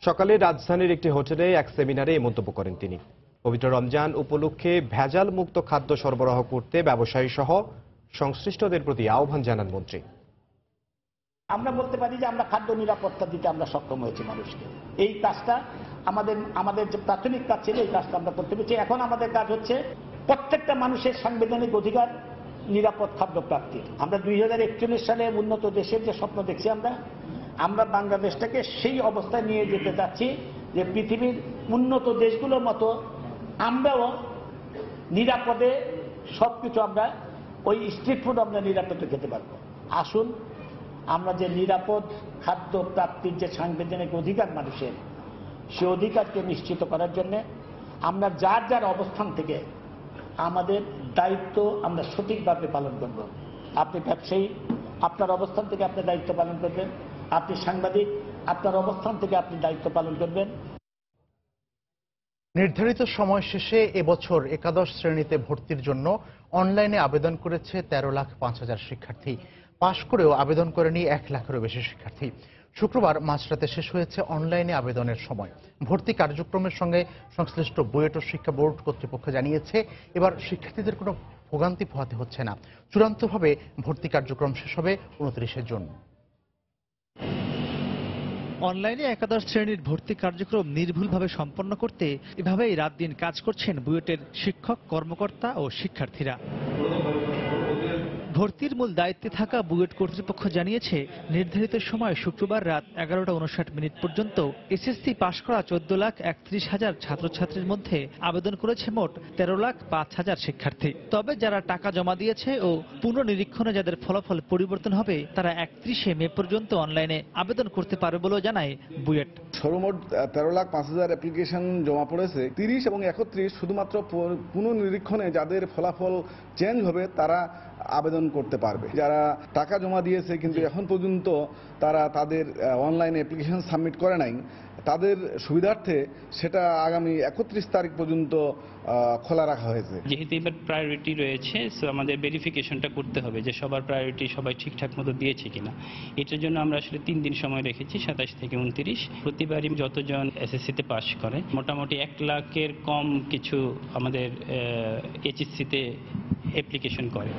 সকালে রাজধানীর একটি হোটেলে এক সেমিনারে এই মন্তব্য করেন তিনি। পবিত্র রমজান উপলক্ষে ভেজাল মুক্ত খাদ্য সরবরাহ করতে ব্যবসায়ী সহ সংশ্লিষ্টদের প্রতি আহ্বান জানান মন্ত্রী। আমরা বলতে পারি যে আমরা খাদ্য নিরাপত্তা দিতে আমরা সক্ষম হয়েছি মানুষকে। এই কাজটা আমাদের যে প্রাথমিক কাজ ছিল এই কাজটা আমরা করতে পেরেছি। এখন আমাদের কাজ হচ্ছে প্রত্যেকটা মানুষের সাংবিধানিক অধিকার নিরাপদ খাদ্য প্রাপ্তির। আমরা 2041 সালে উন্নত দেশের যে স্বপ্ন দেখছি আমরা বাংলাদেশটাকে সেই অবস্থায় নিয়ে যেতে চাচ্ছি যে পৃথিবীর উন্নত দেশগুলোর মতো আমরাও নিরাপদে সবকিছু আমরা ওই স্ট্রিট ফুড আমরা নিরাপদে খেতে পারবো। আসুন আমরা যে নিরাপদ খাদ্য প্রাপ্তির যে সাংবিধানিক অধিকার মানুষের, সে অধিকারকে নিশ্চিত করার জন্য আমরা যার যার অবস্থান থেকে আমাদের দায়িত্ব আমরা সঠিকভাবে পালন করব। আপনি ব্যবসায়ী, আপনার অবস্থান থেকে আপনি দায়িত্ব পালন করবেন। আপনি সাংবাদিক, আপনার অবস্থান থেকে আপনি দায়িত্ব পালন করবেন। নির্ধারিত সময় শেষে এবছর একাদশ শ্রেণীতে ভর্তির জন্য অনলাইনে আবেদন করেছে 13,05,000 শিক্ষার্থী। পাশ করেও আবেদন করেনি 1 লাখেরও বেশি শিক্ষার্থী। শুক্রবার মাঝরাতে শেষ হয়েছে অনলাইনে আবেদনের সময়। ভর্তি কার্যক্রমের সঙ্গে সংশ্লিষ্ট বুয়েট ও শিক্ষা বোর্ড কর্তৃপক্ষ জানিয়েছে এবার শিক্ষার্থীদের কোনো ভোগান্তি পোহাতে হচ্ছে না। চূড়ান্তভাবে ভর্তি কার্যক্রম শেষ হবে 29 জুন। অনলাইনে একাদশ শ্রেণীর ভর্তি কার্যক্রম নির্ভুলভাবে সম্পন্ন করতে এভাবেই রাত দিন কাজ করছেন বুয়েটের শিক্ষক, কর্মকর্তা ও শিক্ষার্থীরা। ভর্তির মূল দায়িত্বে থাকা বুয়েট কর্তৃপক্ষ জানিয়েছে নির্ধারিত সময় শুক্রবার রাত 11:59 পর্যন্ত এসএসসি পাশ করা 14,31,000 ছাত্রছাত্রীর মধ্যে আবেদন করেছে মোট 13,05,000 শিক্ষার্থী। তবে যারা টাকা জমা দিয়েছে ও পুনর্নিরীক্ষণে যাদের ফলাফল পরিবর্তন হবে তারা 31 মে পর্যন্ত অনলাইনে আবেদন করতে পারবে বলেও জানায় বুয়েট। সর্বমোট 13,05,000 অ্যাপ্লিকেশন জমা পড়েছে। 30 এবং 31 শুধুমাত্র পুনর্নিরীক্ষণে যাদের ফলাফল চেঞ্জ হবে তারা আবেদন করতে পারবে। যারা টাকা জমা দিয়েছে কিন্তু এখন পর্যন্ত তারা তাদের অনলাইনে অ্যাপ্লিকেশন সাবমিট করে নাই, তাদের সুবিধার্থে সেটা আগামী 31 তারিখ পর্যন্ত খোলা রাখা হয়েছে। যেহেতু এবার প্রায়োরিটি রয়েছে, সো আমাদের ভেরিফিকেশনটা করতে হবে যে সবার প্রায়োরিটি সবাই ঠিকঠাক মতো দিয়েছে কিনা। এটার জন্য আমরা আসলে 3 দিন সময় রেখেছি, 27 থেকে 29। প্রতিবারই যতজন এসএসসিতে পাশ করে মোটামুটি 1 লাখের কম কিছু আমাদের এইচএসসিতে অ্যাপ্লিকেশন করে।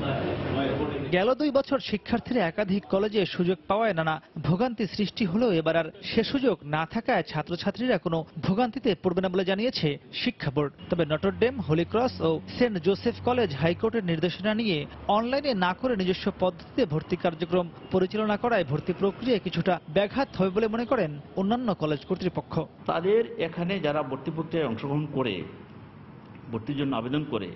গেল 2 বছর শিক্ষার্থীরা একাধিক কলেজে সুযোগ পাওয়ায় নানা ভোগান্তি সৃষ্টি হলেও এবার আর সে সুযোগ না থাকায় ছাত্রছাত্রীরা কোনো ভোগান্তিতে পড়বে না বলে জানিয়েছে শিক্ষা বোর্ড। তবে নটরডেম, হোলি ক্রস ও সেন্ট জোসেফ কলেজ হাইকোর্টের নির্দেশনা নিয়ে অনলাইনে না করে নিজস্ব পদ্ধতিতে ভর্তি কার্যক্রম পরিচালনা করায় ভর্তি প্রক্রিয়ায় কিছুটা ব্যাঘাত হবে বলে মনে করেন অন্যান্য কলেজ কর্তৃপক্ষ। তাদের এখানে যারা ভর্তি প্রক্রিয়ায় অংশগ্রহণ করে ভর্তির জন্য আবেদন করে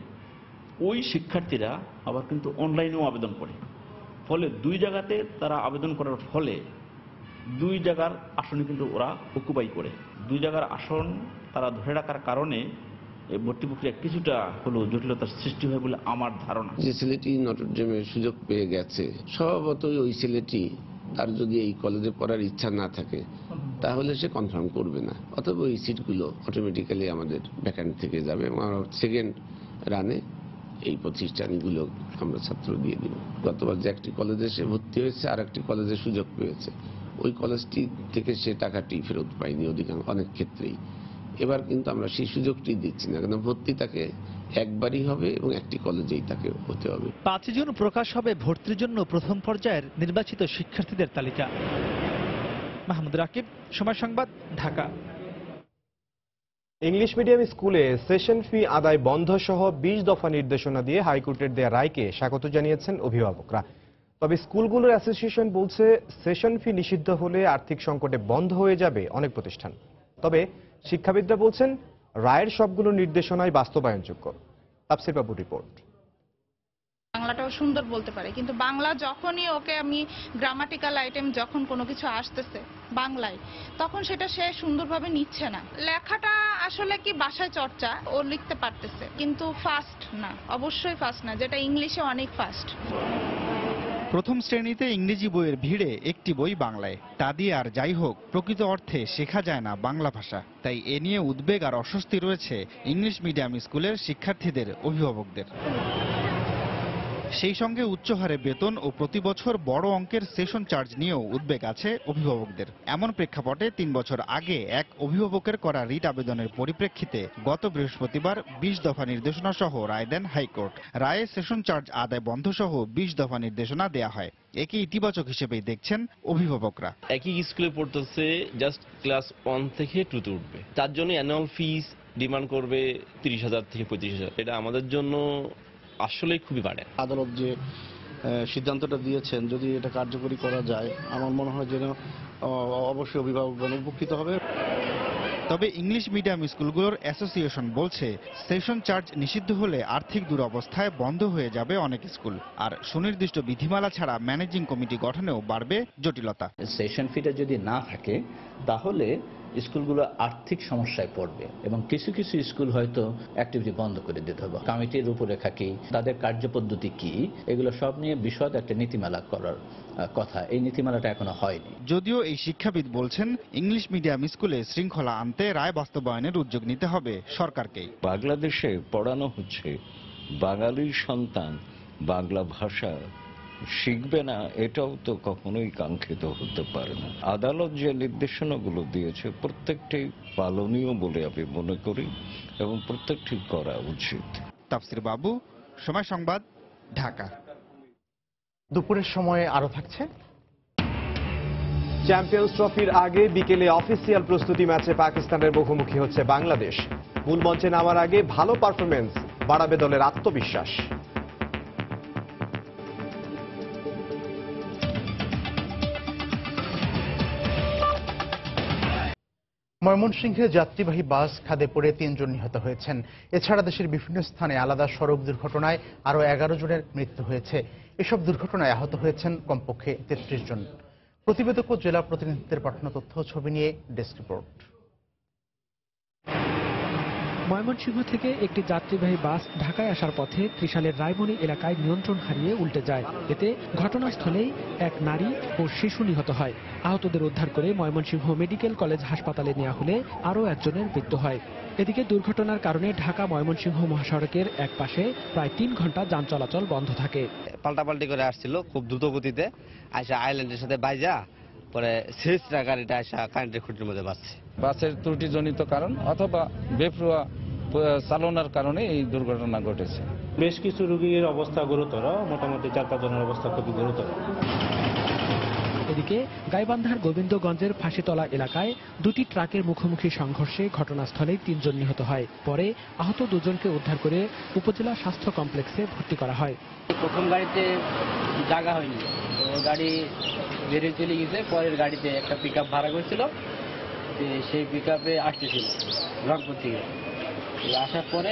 ওই শিক্ষার্থীরা আবার কিন্তু অনলাইনেও আবেদন করে, ফলে 2 জায়গাতে তারা আবেদন করার ফলে 2 জায়গার আসনে কিন্তু ওরা অকুপাই করে। 2 জায়গার আসন তারা ধরে রাখার কারণে এই ভর্তি প্রক্রিয়া কিছুটা হলো জটিলতার সৃষ্টি হয় বলে আমার ধারণা। যে ছেলেটি নটরডেমের সুযোগ পেয়ে গেছে, স্বভাবতই ওই ছেলেটি তার যদি এই কলেজে পড়ার ইচ্ছা না থাকে তাহলে সে কনফার্ম করবে না, অথবা এই সিটগুলো অটোমেটিক্যালি আমাদের ভ্যাকান্ট থেকে যাবে এবং আমরা সেকেন্ড রানে এই প্রতিষ্ঠানগুলো আমরা ছাত্র দিয়ে দিব। গতবার যে একটি কলেজে সে ভর্তি হয়েছে আর একটি কলেজে সুযোগ পেয়েছে, ওই কলেজটি থেকে সে টাকাটি ফেরত পায়নি অনেক ক্ষেত্রেই। এবার কিন্তু আমরা সেই সুযোগটি দিচ্ছি না, কারণ ভর্তি তাকে একবারই হবে এবং একটি কলেজেই তাকে হতে হবে। 5 জুন প্রকাশ হবে ভর্তির জন্য প্রথম পর্যায়ের নির্বাচিত শিক্ষার্থীদের তালিকা। মাহমুদ রাকিব, সময় সংবাদ, ঢাকা। ইংলিশ মিডিয়াম স্কুলে সেশন ফি আদায় বন্ধ সহ 20 দফা নির্দেশনা দিয়ে হাইকোর্টের দেয়া রায়কে স্বাগত জানিয়েছেন অভিভাবকরা। তবে স্কুলগুলোর অ্যাসোসিয়েশন বলছে সেশন ফি নিষিদ্ধ হলে আর্থিক সংকটে বন্ধ হয়ে যাবে অনেক প্রতিষ্ঠান। তবে শিক্ষাবিদরা বলছেন রায়ের সবগুলো নির্দেশনাই বাস্তবায়নযোগ্য। তাফসির বাবুর রিপোর্ট। বাংলাটাও সুন্দর বলতে পারে, কিন্তু বাংলা যখনই ওকে আমি গ্রামাটিক্যাল আইটেম যখন কোনো কিছু আসতেছে বাংলায়, তখন সেটা সে সুন্দরভাবে নিচ্ছে না। লেখাটা আসলে কি বাসায় চর্চা, ও লিখতে পারতেছে কিন্তু ফাস্ট না, অবশ্যই ফাস্ট না, যেটা ইংলিশে অনেক ফাস্ট। প্রথম শ্রেণীতে ইংরেজি বইয়ের ভিড়ে একটি বই বাংলায়, তা দিয়ে আর যাই হোক প্রকৃত অর্থে শেখা যায় না বাংলা ভাষা। তাই এ নিয়ে উদ্বেগ আর অস্বস্তি রয়েছে ইংলিশ মিডিয়াম স্কুলের শিক্ষার্থীদের, অভিভাবকদের। সেই সঙ্গে উচ্চ হারে বেতন ও প্রতি বছর বড় অঙ্কের সেশন চার্জ নিয়েও উদ্বেগ আছে অভিভাবকদের। এমন প্রেক্ষাপটে 3 বছর আগে এক অভিভাবকের করা রিট আবেদনের পরিপ্রেক্ষিতে গত বৃহস্পতিবার 20 দফা নির্দেশনা সহ রায় দেন হাইকোর্ট। রায়ে সেশন চার্জ আদায় বন্ধ সহ 20 দফা নির্দেশনা দেয়া হয়। একে ইতিবাচক হিসেবেই দেখছেন অভিভাবকরা। একই স্কুলে পড়তেছে, জাস্ট ক্লাস 1 থেকে 2তে উঠবে, তার জন্য অ্যানুয়াল ফিস ডিমান্ড করবে 30,000 থেকে 35,000। এটা আমাদের জন্য আসলে খুবই বাড়ে। আদালত যে সিদ্ধান্তটা দিয়েছেন, যদি এটা কার্যকরী করা যায়, আমার মনে হয় যেন অবশ্যই অভিভাবকগণ উপকৃত হবে। তবে ইংলিশ মিডিয়াম স্কুলগুলোর অ্যাসোসিয়েশন বলছে সেশন চার্জ নিষিদ্ধ হলে আর্থিক দুরবস্থায় বন্ধ হয়ে যাবে অনেক স্কুল, আর সুনির্দিষ্ট বিধিমালা ছাড়া ম্যানেজিং কমিটি গঠনেও বাড়বে জটিলতা। সেশন ফিটা যদি না থাকে তাহলে স্কুলগুলো আর্থিক সমস্যায় পড়বে এবং কিছু কিছু স্কুল হয়তো অ্যাক্টিভিটি বন্ধ করে দিতে হবে। কমিটির রূপরেখা কি, তাদের কার্যপদ্ধতি কি, এগুলো সব নিয়ে বিশদ একটা নীতিমালা করার কথা। এই নীতিমালাটা এখনো হয়নি। যদিও এই শিক্ষাবিদ বলছেন ইংলিশ মিডিয়াম স্কুলে শৃঙ্খলা আনতে রায় বাস্তবায়নের উদ্যোগ নিতে হবে সরকারকেই। বাংলাদেশে পড়ানো হচ্ছে বাঙালির সন্তান বাংলা ভাষা শিখবে না, এটাও তো কখনোই কাঙ্ক্ষিত হতে পারে না। আদালত যে নির্দেশনাগুলো দিয়েছে প্রত্যেকটি পালনীয় বলে আমি মনে করি এবং প্রত্যেকটি করা উচিত। তাফসির বাবু, সময় সংবাদ, ঢাকা। দুপুরের সময়ে আরো থাকছে চ্যাম্পিয়ন্স ট্রফির আগে বিকেলে অফিসিয়াল প্রস্তুতি ম্যাচে পাকিস্তানের মুখোমুখি হচ্ছে বাংলাদেশ। মূল মঞ্চে নামার আগে ভালো পারফরমেন্স বাড়াবে দলের আত্মবিশ্বাস। ময়মনসিংহে যাত্রীবাহী বাস খাদে পড়ে 3 জন নিহত হয়েছেন। এছাড়া দেশের বিভিন্ন স্থানে আলাদা সড়ক দুর্ঘটনায় আরও 11 জনের মৃত্যু হয়েছে। এসব দুর্ঘটনায় আহত হয়েছেন কমপক্ষে 33 জন। প্রতিবেদক ও জেলা প্রতিনিধিদের পাঠানো তথ্য ছবি নিয়ে ডেস্ক রিপোর্ট। ময়মনসিংহ থেকে একটি যাত্রীবাহী বাস ঢাকায় আসার পথে ত্রিশালের রায়মণি এলাকায় নিয়ন্ত্রণ হারিয়ে উল্টে যায়। এতে ঘটনাস্থলেই এক নারী ও শিশু নিহত হয়। আহতদের উদ্ধার করে ময়মনসিংহ মেডিকেল কলেজ হাসপাতালে নেওয়া হলে আরও একজনের মৃত্যু হয়। এদিকে দুর্ঘটনার কারণে ঢাকা ময়মনসিংহ মহাসড়কের এক পাশে প্রায় 3 ঘন্টা যান চলাচল বন্ধ থাকে। পাল্টাপাল্টি করে আসছিল খুব দ্রুত গতিতে, আইসা আইল্যান্ডের সাথে বাইজা পরে শেষরা গাড়িটা আসা কারেন্টের খুঁটির মধ্যে বাঁচছে। বাসের ত্রুটিজনিত কারণ অথবা বেপরোয়া চালনার কারণে এই দুর্ঘটনা ঘটেছে। বেশ কিছু রোগীর অবস্থা গুরুতর, মোটামুটি 4-5 জনের অবস্থা খুবই গুরুতর। এদিকে গাইবান্ধার গোবিন্দগঞ্জের ফাঁসিতলা এলাকায় দুটি ট্রাকের মুখোমুখি সংঘর্ষে ঘটনাস্থলেই 3 জন নিহত হয়। পরে আহত 2 জনকে উদ্ধার করে উপজেলা স্বাস্থ্য কমপ্লেক্সে ভর্তি করা হয়। প্রথম গাড়িতে জায়গা হয়নি, গাড়ি বেরিয়ে চলে গেছে। পরের গাড়িতে একটা পিকআপ ভাড়া করেছিল, সেই পিকআপে আসতেছিল রংপুর থেকে। আসার পরে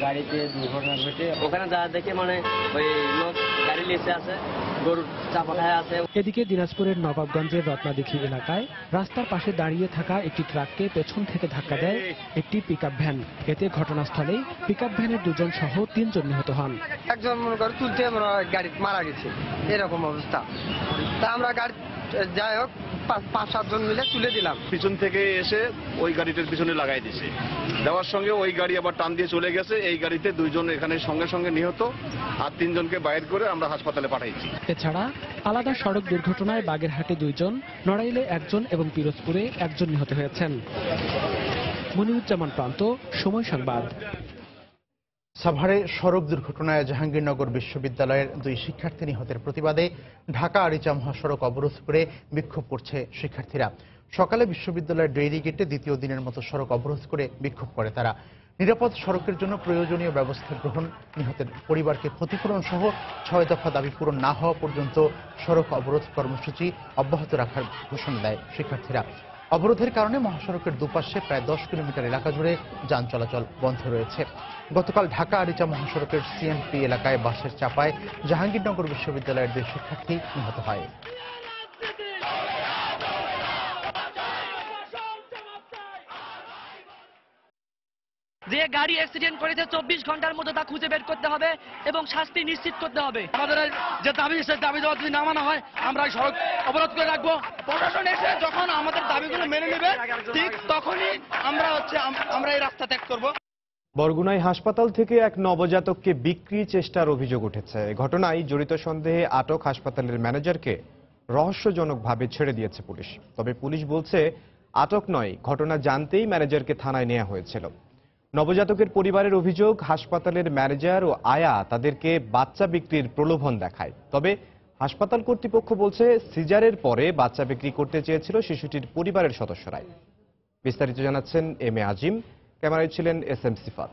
গাড়িতে দুর্ঘটনা ঘটে, ওখানে যা দেখে মানে ওই লোক গাড়ি লিখে আছে, গরুর চাপা খায় আছে। এদিকে দিনাজপুরের নবাবগঞ্জের রত্নাদিঘি এলাকায় রাস্তার পাশে দাঁড়িয়ে থাকা একটি ট্রাককে পেছন থেকে ধাক্কা দেয় একটি পিকআপ ভ্যান। এতে ঘটনাস্থলেই পিকআপ ভ্যানের 2 জন সহ 3 জন নিহত হন। একজন মনে করে তুলতে আমরা গাড়ি মারা গেছে, এরকম অবস্থা। তা আমরা গাড়ি যাই হোক 5-7 জন মিলে তুলে দিলাম। পিছন থেকে এসে ওই গাড়িটার পিছনে লাগাই দিছে, দেওয়ার সঙ্গে ওই গাড়ি আবার টান দিয়ে চলে গেছে। এই গাড়িতে 2 জন এখানে সঙ্গে সঙ্গে নিহত, আর 3 জনকে বাইর করে আমরা হাসপাতালে পাঠাইছি। এছাড়া আলাদা সড়ক দুর্ঘটনায় বাগেরহাটে 2 জন, নড়াইলে 1 জন এবং পিরোজপুরে 1 জন নিহত হয়েছেন। মনিরুজ্জামান প্রান্ত, সময় সংবাদ। সাভারে সড়ক দুর্ঘটনায় জাহাঙ্গীরনগর বিশ্ববিদ্যালয়ের 2 শিক্ষার্থী নিহতের প্রতিবাদে ঢাকা আরিচা মহাসড়ক অবরোধ করে বিক্ষোভ করছে শিক্ষার্থীরা। সকালে বিশ্ববিদ্যালয়ের ডেইরি গেটে দ্বিতীয় দিনের মতো সড়ক অবরোধ করে বিক্ষোভ করে তারা। নিরাপদ সড়কের জন্য প্রয়োজনীয় ব্যবস্থা গ্রহণ, নিহতের পরিবারকে ক্ষতিপূরণ সহ 6 দফা দাবি পূরণ না হওয়া পর্যন্ত সড়ক অবরোধ কর্মসূচি অব্যাহত রাখার ঘোষণা দেয় শিক্ষার্থীরা। অবরোধের কারণে মহাসড়কের দুপাশে প্রায় 10 কিলোমিটার এলাকা জুড়ে যান চলাচল বন্ধ রয়েছে। গতকাল ঢাকা আরিচা মহাসড়কের সিএমপি এলাকায় বাসের চাপায় জাহাঙ্গীরনগর বিশ্ববিদ্যালয়ের 2 শিক্ষার্থী নিহত হয়। যে গাড়ি অ্যাক্সিডেন্ট করেছে 24 ঘন্টার মধ্যে তা খুঁজে বের করতে হবে এবং শাস্তি নিশ্চিত করতে হবে। আমাদের যে দাবি, সেই দাবি দেওয়া যদি না মানা হয় আমরা সড়ক অবরোধ করে রাখবো। প্রশাসন এসে যখন আমাদের দাবিগুলো মেনে নেবে ঠিক তখনই আমরা এই রাস্তা ত্যাগ করব। বরগুনায় হাসপাতাল থেকে এক নবজাতককে বিক্রি চেষ্টার অভিযোগ উঠেছে। ঘটনায় জড়িত সন্দেহে আটক হাসপাতালের ম্যানেজারকে রহস্যজনকভাবে ছেড়ে দিয়েছে পুলিশ। তবে পুলিশ বলছে আটক নয়, ঘটনা জানতেই ম্যানেজারকে থানায় নেওয়া হয়েছিল। নবজাতকের পরিবারের অভিযোগ, হাসপাতালের ম্যানেজার ও আয়া তাদেরকে বাচ্চা বিক্রির প্রলোভন দেখায়। তবে হাসপাতাল কর্তৃপক্ষ বলছে সিজারের পরে বাচ্চা বিক্রি করতে চেয়েছিল শিশুটির পরিবারের সদস্যরাই। বিস্তারিত জানাচ্ছেন এম এ আজিম, ক্যামেরায় ছিলেন SM সিফাত।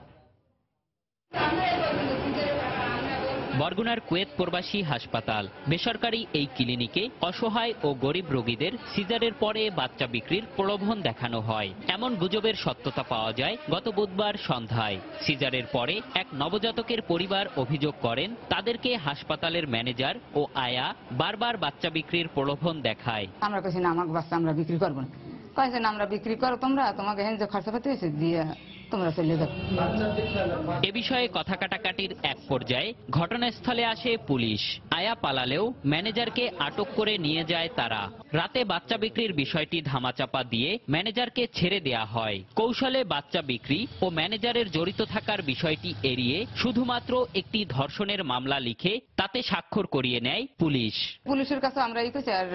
বরগুনার কুয়েত প্রবাসী হাসপাতাল বেসরকারি এই ক্লিনিকে অসহায় ও গরিব রোগীদের সিজারের পরে বাচ্চা বিক্রির প্রলোভন দেখানো হয়। এমন গুজবের সত্যতা পাওয়া যায় গত বুধবার সন্ধ্যায়। সিজারের পরে এক নবজাতকের পরিবার অভিযোগ করেন তাদেরকে হাসপাতালের ম্যানেজার ও আয়া বারবার বাচ্চা বিক্রির প্রলোভন দেখায়। আমরা কইছি না, আমাকে বাচ্চা আমরা বিক্রি করবো না। কয়েছে না, আমরা বিক্রি করো, তোমরা তোমাকে যে খরচাপাতি হয়েছে দিয়ে তোমরা চলে যাও। এ বিষয়ে কথা কাটাকাটির এক পর্যায়ে ঘটনাস্থলে আসে পুলিশ। আয়া পালালেও ম্যানেজারকে আটক করে নিয়ে যায় তারা। রাতে বাচ্চা বিক্রির বিষয়টি ধামাচাপা দিয়ে ম্যানেজারকে ছেড়ে দেয়া হয়। কৌশলে বাচ্চা বিক্রি ও ম্যানেজারের জড়িত থাকার বিষয়টি এড়িয়ে শুধুমাত্র একটি ধর্ষণের মামলা লিখে তাতে স্বাক্ষর করিয়ে নেয় পুলিশ। পুলিশের কাছে আমরা এই কইছি আর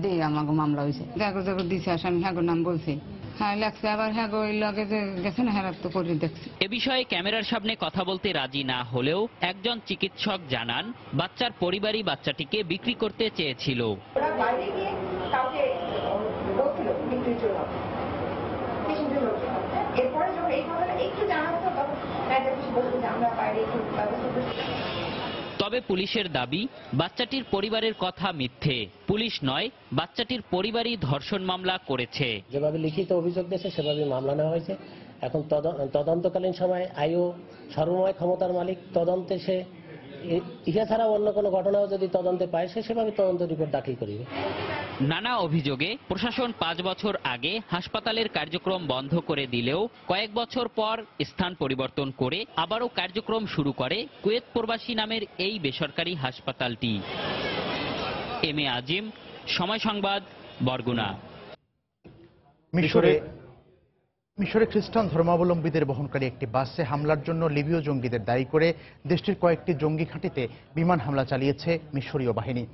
দিয়ে আমাকে মামলা হয়েছে। দেখো দেখো দিছে আসামি, হ্যাঁ নাম বলছে, হ্যাঁ লাগছে, আবার হ্যাঁ লগে যে গেছে না, হ্যাঁ তো করে দেখছে। এ বিষয়ে ক্যামেরার সামনে কথা বলতে রাজি না হলেও একজন চিকিৎসক জানান বাচ্চার পরিবারই বাচ্চাটিকে বিক্রি করতে চেয়েছিল। তবে পুলিশের দাবি বাচ্চাটির পরিবারের কথা মিথ্যে। পুলিশ নয়, বাচ্চাটির পরিবারই ধর্ষণ মামলা করেছে। যেভাবে লিখিত অভিযোগ দিয়েছে সেভাবে মামলা নেওয়া হয়েছে। এখন তদন্তকালীন সময় আইও সর্বময় ক্ষমতার মালিক, তদন্তে সে ইহা ছাড়া অন্য কোনো ঘটনাও যদি তদন্তে পায় সে সেভাবে তদন্ত রিপোর্ট দাখিল করিবে। নানা অভিযোগে প্রশাসন 5 বছর আগে হাসপাতালের কার্যক্রম বন্ধ করে দিলেও কয়েক বছর পর স্থান পরিবর্তন করে আবারও কার্যক্রম শুরু করে কুয়েত প্রবাসী নামের এই বেসরকারি হাসপাতালটি। এম এ আজিম, সময় সংবাদ, বরগুনা। মিশরে খ্রিস্টান ধর্মাবলম্বীদের বহনকারী একটি বাসে হামলার জন্য লিবীয় জঙ্গিদের দায়ী করে দেশটির কয়েকটি জঙ্গি ঘাঁটিতে বিমান হামলা চালিয়েছে মিশরীয় বাহিনী।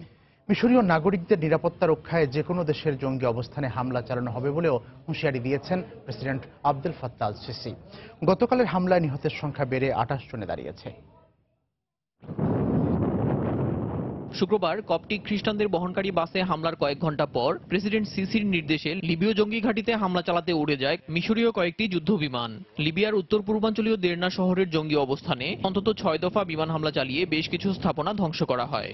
মিশরীয় নাগরিকদের নিরাপত্তা রক্ষায় যে কোনো দেশের জঙ্গি অবস্থানে হামলা চালানো হবে বলেও হুঁশিয়ারি দিয়েছেন president Abdel Fattah al CC. গতকালের হামলায় নিহতের সংখ্যা বেড়ে 28 জনে দাঁড়িয়েছে। শুক্রবার কপটিক খ্রিস্টানদের বহনকারী বাসে হামলার কয়েক ঘন্টা পর প্রেসিডেন্ট সিসির নির্দেশে লিবীয় জঙ্গি ঘাঁটিতে হামলা চালাতে উড়ে যায় মিশরীয় কয়েকটি যুদ্ধবিমান। লিবিয়ার উত্তর পূর্বাঞ্চলীয় দেরনা শহরের জঙ্গি অবস্থানে অন্তত 6 দফা বিমান হামলা চালিয়ে বেশ কিছু স্থাপনা ধ্বংস করা হয়।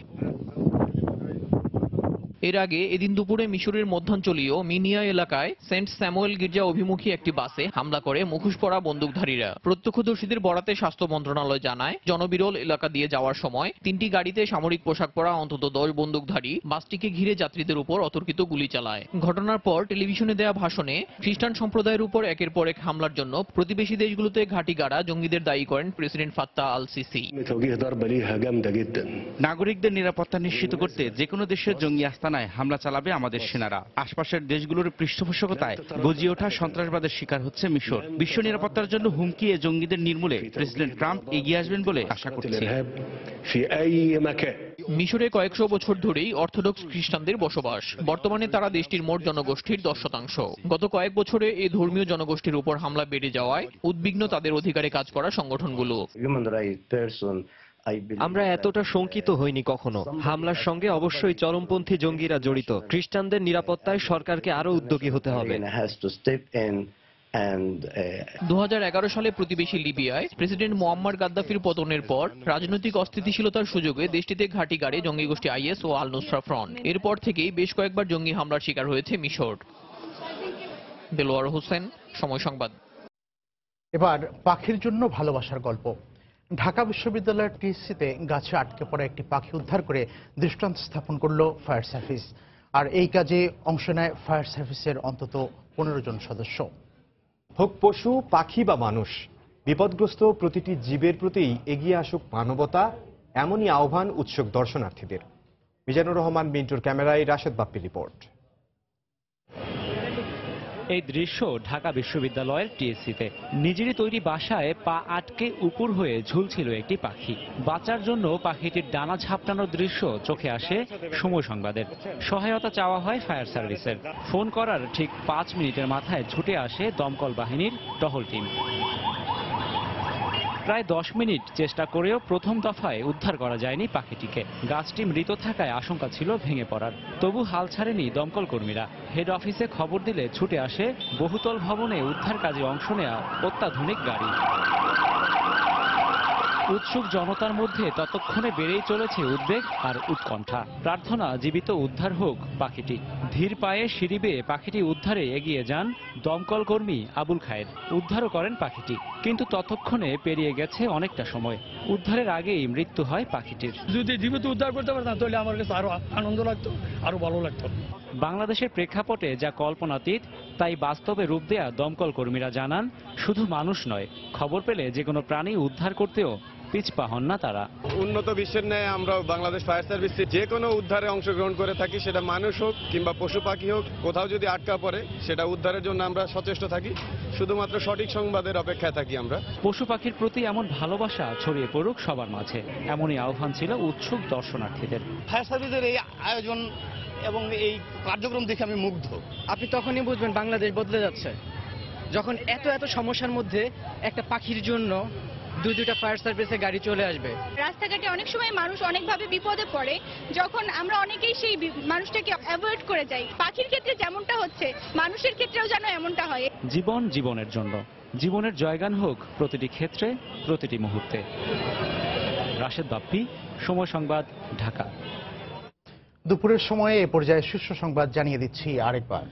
এর আগে এদিন দুপুরে মিশরের মধ্যাঞ্চলীয় মিনিয়া এলাকায় সেন্ট স্যামুয়েল গির্জা অভিমুখী একটি বাসে হামলা করে মুখোশ পরা বন্দুকধারীরা। প্রত্যক্ষদর্শীদের বরাতে স্বাস্থ্য মন্ত্রণালয় জানায়, জনবিরল এলাকা দিয়ে যাওয়ার সময় 3টি গাড়িতে সামরিক পোশাক পরা অন্তত 10 বন্দুকধারী বাসটিকে ঘিরে যাত্রীদের উপর অতর্কিত গুলি চালায়। ঘটনার পর টেলিভিশনে দেয়া ভাষণে খ্রিস্টান সম্প্রদায়ের উপর একের পর এক হামলার জন্য প্রতিবেশী দেশগুলোতে ঘাঁটি গাড়া জঙ্গিদের দায়ী করেন প্রেসিডেন্ট ফাত্তাহ আল সিসি। নাগরিকদের নিরাপত্তা নিশ্চিত করতে যে কোনো দেশের জঙ্গি আস্তানায় হামলা চালাবে আমাদের সেনারা। আশপাশের দেশগুলোর পৃষ্ঠপোষকতায় গজিয়ে ওঠা সন্ত্রাসবাদের শিকার হচ্ছে মিশর। বিশ্ব নিরাপত্তার জন্য হুমকি এ জঙ্গিদের নির্মূলে প্রেসিডেন্ট ট্রাম্প এগিয়ে আসবেন বলে আশা করছি। মিশরে কয়েকশো বছর ধরেই অর্থোডক্স খ্রিস্টানদের বসবাস। বর্তমানে তারা দেশটির মোট জনগোষ্ঠীর 10%। গত কয়েক বছরে এই ধর্মীয় জনগোষ্ঠীর উপর হামলা বেড়ে যাওয়ায় উদ্বিগ্ন তাদের অধিকারে কাজ করা সংগঠনগুলো। আমরা এতটা শঙ্কিত হইনি কখনো। হামলার সঙ্গে অবশ্যই চরমপন্থী জঙ্গিরা জড়িত। খ্রিস্টানদের নিরাপত্তায় সরকারকে আরো উদ্যোগী হতে হবে। 2011 সালে প্রতিবেশী লিবিয়ায় প্রেসিডেন্ট মুয়াম্মার গাদ্দাফির পতনের পর রাজনৈতিক অস্থিতিশীলতার সুযোগে দেশটিতে ঘাঁটি গাড়ে জঙ্গি গোষ্ঠী আইএস ও আল নুসরা ফ্রন্ট। এরপর থেকেই বেশ কয়েকবার জঙ্গি হামলার শিকার হয়েছে মিশর। দেলোয়ার হোসেন, সময় সংবাদ। এবার পাখির জন্য ভালোবাসার গল্প। ঢাকা বিশ্ববিদ্যালয়ের টিএসসিতে গাছে আটকে পড়া একটি পাখি উদ্ধার করে দৃষ্টান্ত স্থাপন করল ফায়ার সার্ভিস। আর এই কাজে অংশ নেয় ফায়ার সার্ভিসের অন্তত 15 জন সদস্য। হোক পশু, পাখি বা মানুষ, বিপদগ্রস্ত প্রতিটি জীবের প্রতি এগিয়ে আসুক মানবতা, এমনই আহ্বান উৎসুক দর্শনার্থীদের। মিজানুর রহমান মিন্টুর ক্যামেরায় রাশেদ বাপ্পি রিপোর্ট। এই দৃশ্য ঢাকা বিশ্ববিদ্যালয়ের টিএসসিতে। নিজেরই তৈরি বাসায় পা আটকে উপুর হয়ে ঝুলছিল একটি পাখি। বাঁচার জন্য পাখিটির ডানা ঝাপটানোর দৃশ্য চোখে আসে সময় সংবাদের। সহায়তা চাওয়া হয় ফায়ার সার্ভিসের। ফোন করার ঠিক 5 মিনিটের মাথায় ছুটে আসে দমকল বাহিনীর টহল টিম। প্রায় 10 মিনিট চেষ্টা করেও প্রথম দফায় উদ্ধার করা যায়নি পাখিটিকে। গাছটি মৃত থাকায় আশঙ্কা ছিল ভেঙে পড়ার। তবু হাল ছাড়েনি দমকল কর্মীরা। হেড অফিসে খবর দিলে ছুটে আসে বহুতল ভবনে উদ্ধার কাজে অংশ নেওয়া অত্যাধুনিক গাড়ি। উৎসুক জনতার মধ্যে ততক্ষণে বেড়েই চলেছে উদ্বেগ আর উৎকণ্ঠা। প্রার্থনা জীবিত উদ্ধার হোক পাখিটি। ধীর পায়ে সিঁড়ি বেয়ে পাখিটি উদ্ধারে এগিয়ে যান দমকল কর্মী আবুল খায়ের। উদ্ধারও করেন পাখিটি, কিন্তু ততক্ষণে পেরিয়ে গেছে অনেকটা সময়। উদ্ধারের আগেই মৃত্যু হয় পাখিটির। যদি জীবিত উদ্ধার করতে পারতাম তাহলে আমার কাছে আরো আনন্দ লাগতো, আরো ভালো লাগতো। বাংলাদেশের প্রেক্ষাপটে যা কল্পনাতীত তাই বাস্তবে রূপ দেয়া দমকল কর্মীরা জানান, শুধু মানুষ নয়, খবর পেলে যে কোনো প্রাণী উদ্ধার করতেও পিছপা হন না তারা। উন্নত বিশ্বের ন্যায় আমরা বাংলাদেশ ফায়ার সার্ভিসে যে কোনো উদ্ধারে অংশগ্রহণ করে থাকি, সেটা মানুষ হোক কিংবা পশু পাখি হোক। কোথাও যদি আটকা পড়ে সেটা উদ্ধারের জন্য আমরা সচেষ্ট থাকি। শুধুমাত্র সঠিক সংবাদের অপেক্ষায় থাকি আমরা। পশু পাখির প্রতি এমন ভালোবাসা ছড়িয়ে পড়ুক সবার মাঝে, এমনই আহ্বান ছিল উৎসুক দর্শনার্থীদের। ফায়ার সার্ভিসের এই আয়োজন এবং এই কার্যক্রম দেখে আমি মুগ্ধ। আপনি তখনই বুঝবেন বাংলাদেশ বদলে যাচ্ছে, যখন এত এত সমস্যার মধ্যে একটা পাখির জন্য দুইটা ফায়ার সার্ভিসের গাড়ি চলে আসবে। রাস্তাঘাটে অনেক সময় মানুষ অনেকভাবে বিপদে পড়ে, যখন আমরা অনেকেই সেই মানুষটাকে অ্যাভয়েড করে যাই। পাখির ক্ষেত্রে যেমনটা হচ্ছে, মানুষের ক্ষেত্রেও যেন এমনটা হয়। জীবন জীবনের জন্য, জীবনের জয়গান হোক প্রতিটি ক্ষেত্রে, প্রতিটি মুহূর্তে। রাশেদ বাপ্পি, সময় সংবাদ, ঢাকা। দুপুরের সময়ে এ পর্যায়ে শীর্ষ সংবাদ জানিয়ে দিচ্ছি আরেকবার।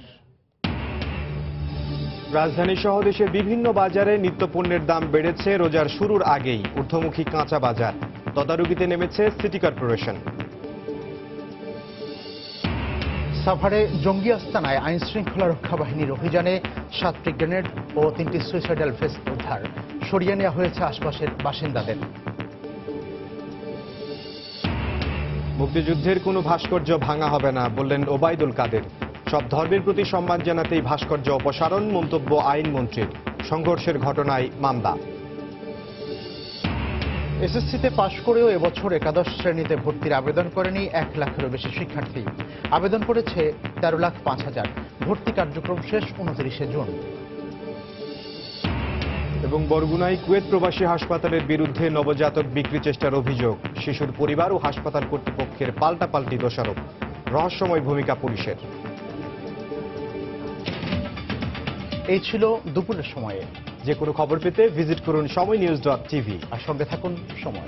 রাজধানী সহ দেশের বিভিন্ন বাজারে নিত্যপণ্যের দাম বেড়েছে রোজার শুরুর আগেই। ঊর্ধ্বমুখী কাঁচা বাজার তদারকিতে নেমেছে সিটি কর্পোরেশন। সাভারে জঙ্গি আস্তানায় আইন শৃঙ্খলা রক্ষা বাহিনীর অভিযানে 7টি গ্রেনেড ও 3টি সুইসাইডাল ভেস্ট উদ্ধার। সরিয়ে নেওয়া হয়েছে আশপাশের বাসিন্দাদের। মুক্তিযুদ্ধের কোনো ভাস্কর্য ভাঙা হবে না বললেন ওবায়দুল কাদের। সব ধর্মের প্রতি সম্মান জানাতেই ভাস্কর্য অপসারণ, মন্তব্য আইনমন্ত্রীর। সংঘর্ষের ঘটনায় মামলা। এসএসসিতে পাশ করেও এবছর একাদশ শ্রেণীতে ভর্তির আবেদন করেনি 1 লাখেরও বেশি শিক্ষার্থী। আবেদন করেছে 13,05,000। ভর্তি কার্যক্রম শেষ 29 জুন। এবং বরগুনায় কুয়েত প্রবাসী হাসপাতালের বিরুদ্ধে নবজাতক বিক্রি চেষ্টার অভিযোগ। শিশুর পরিবার ও হাসপাতাল কর্তৃপক্ষের পাল্টাপাল্টি দোষারোপ। রহস্যময় ভূমিকা পুলিশের। এই ছিল দুপুরের সময়ে। যে কোনো খবর পেতে ভিজিট করুন সময়নিউজ.tv আর সঙ্গে থাকুন সময়।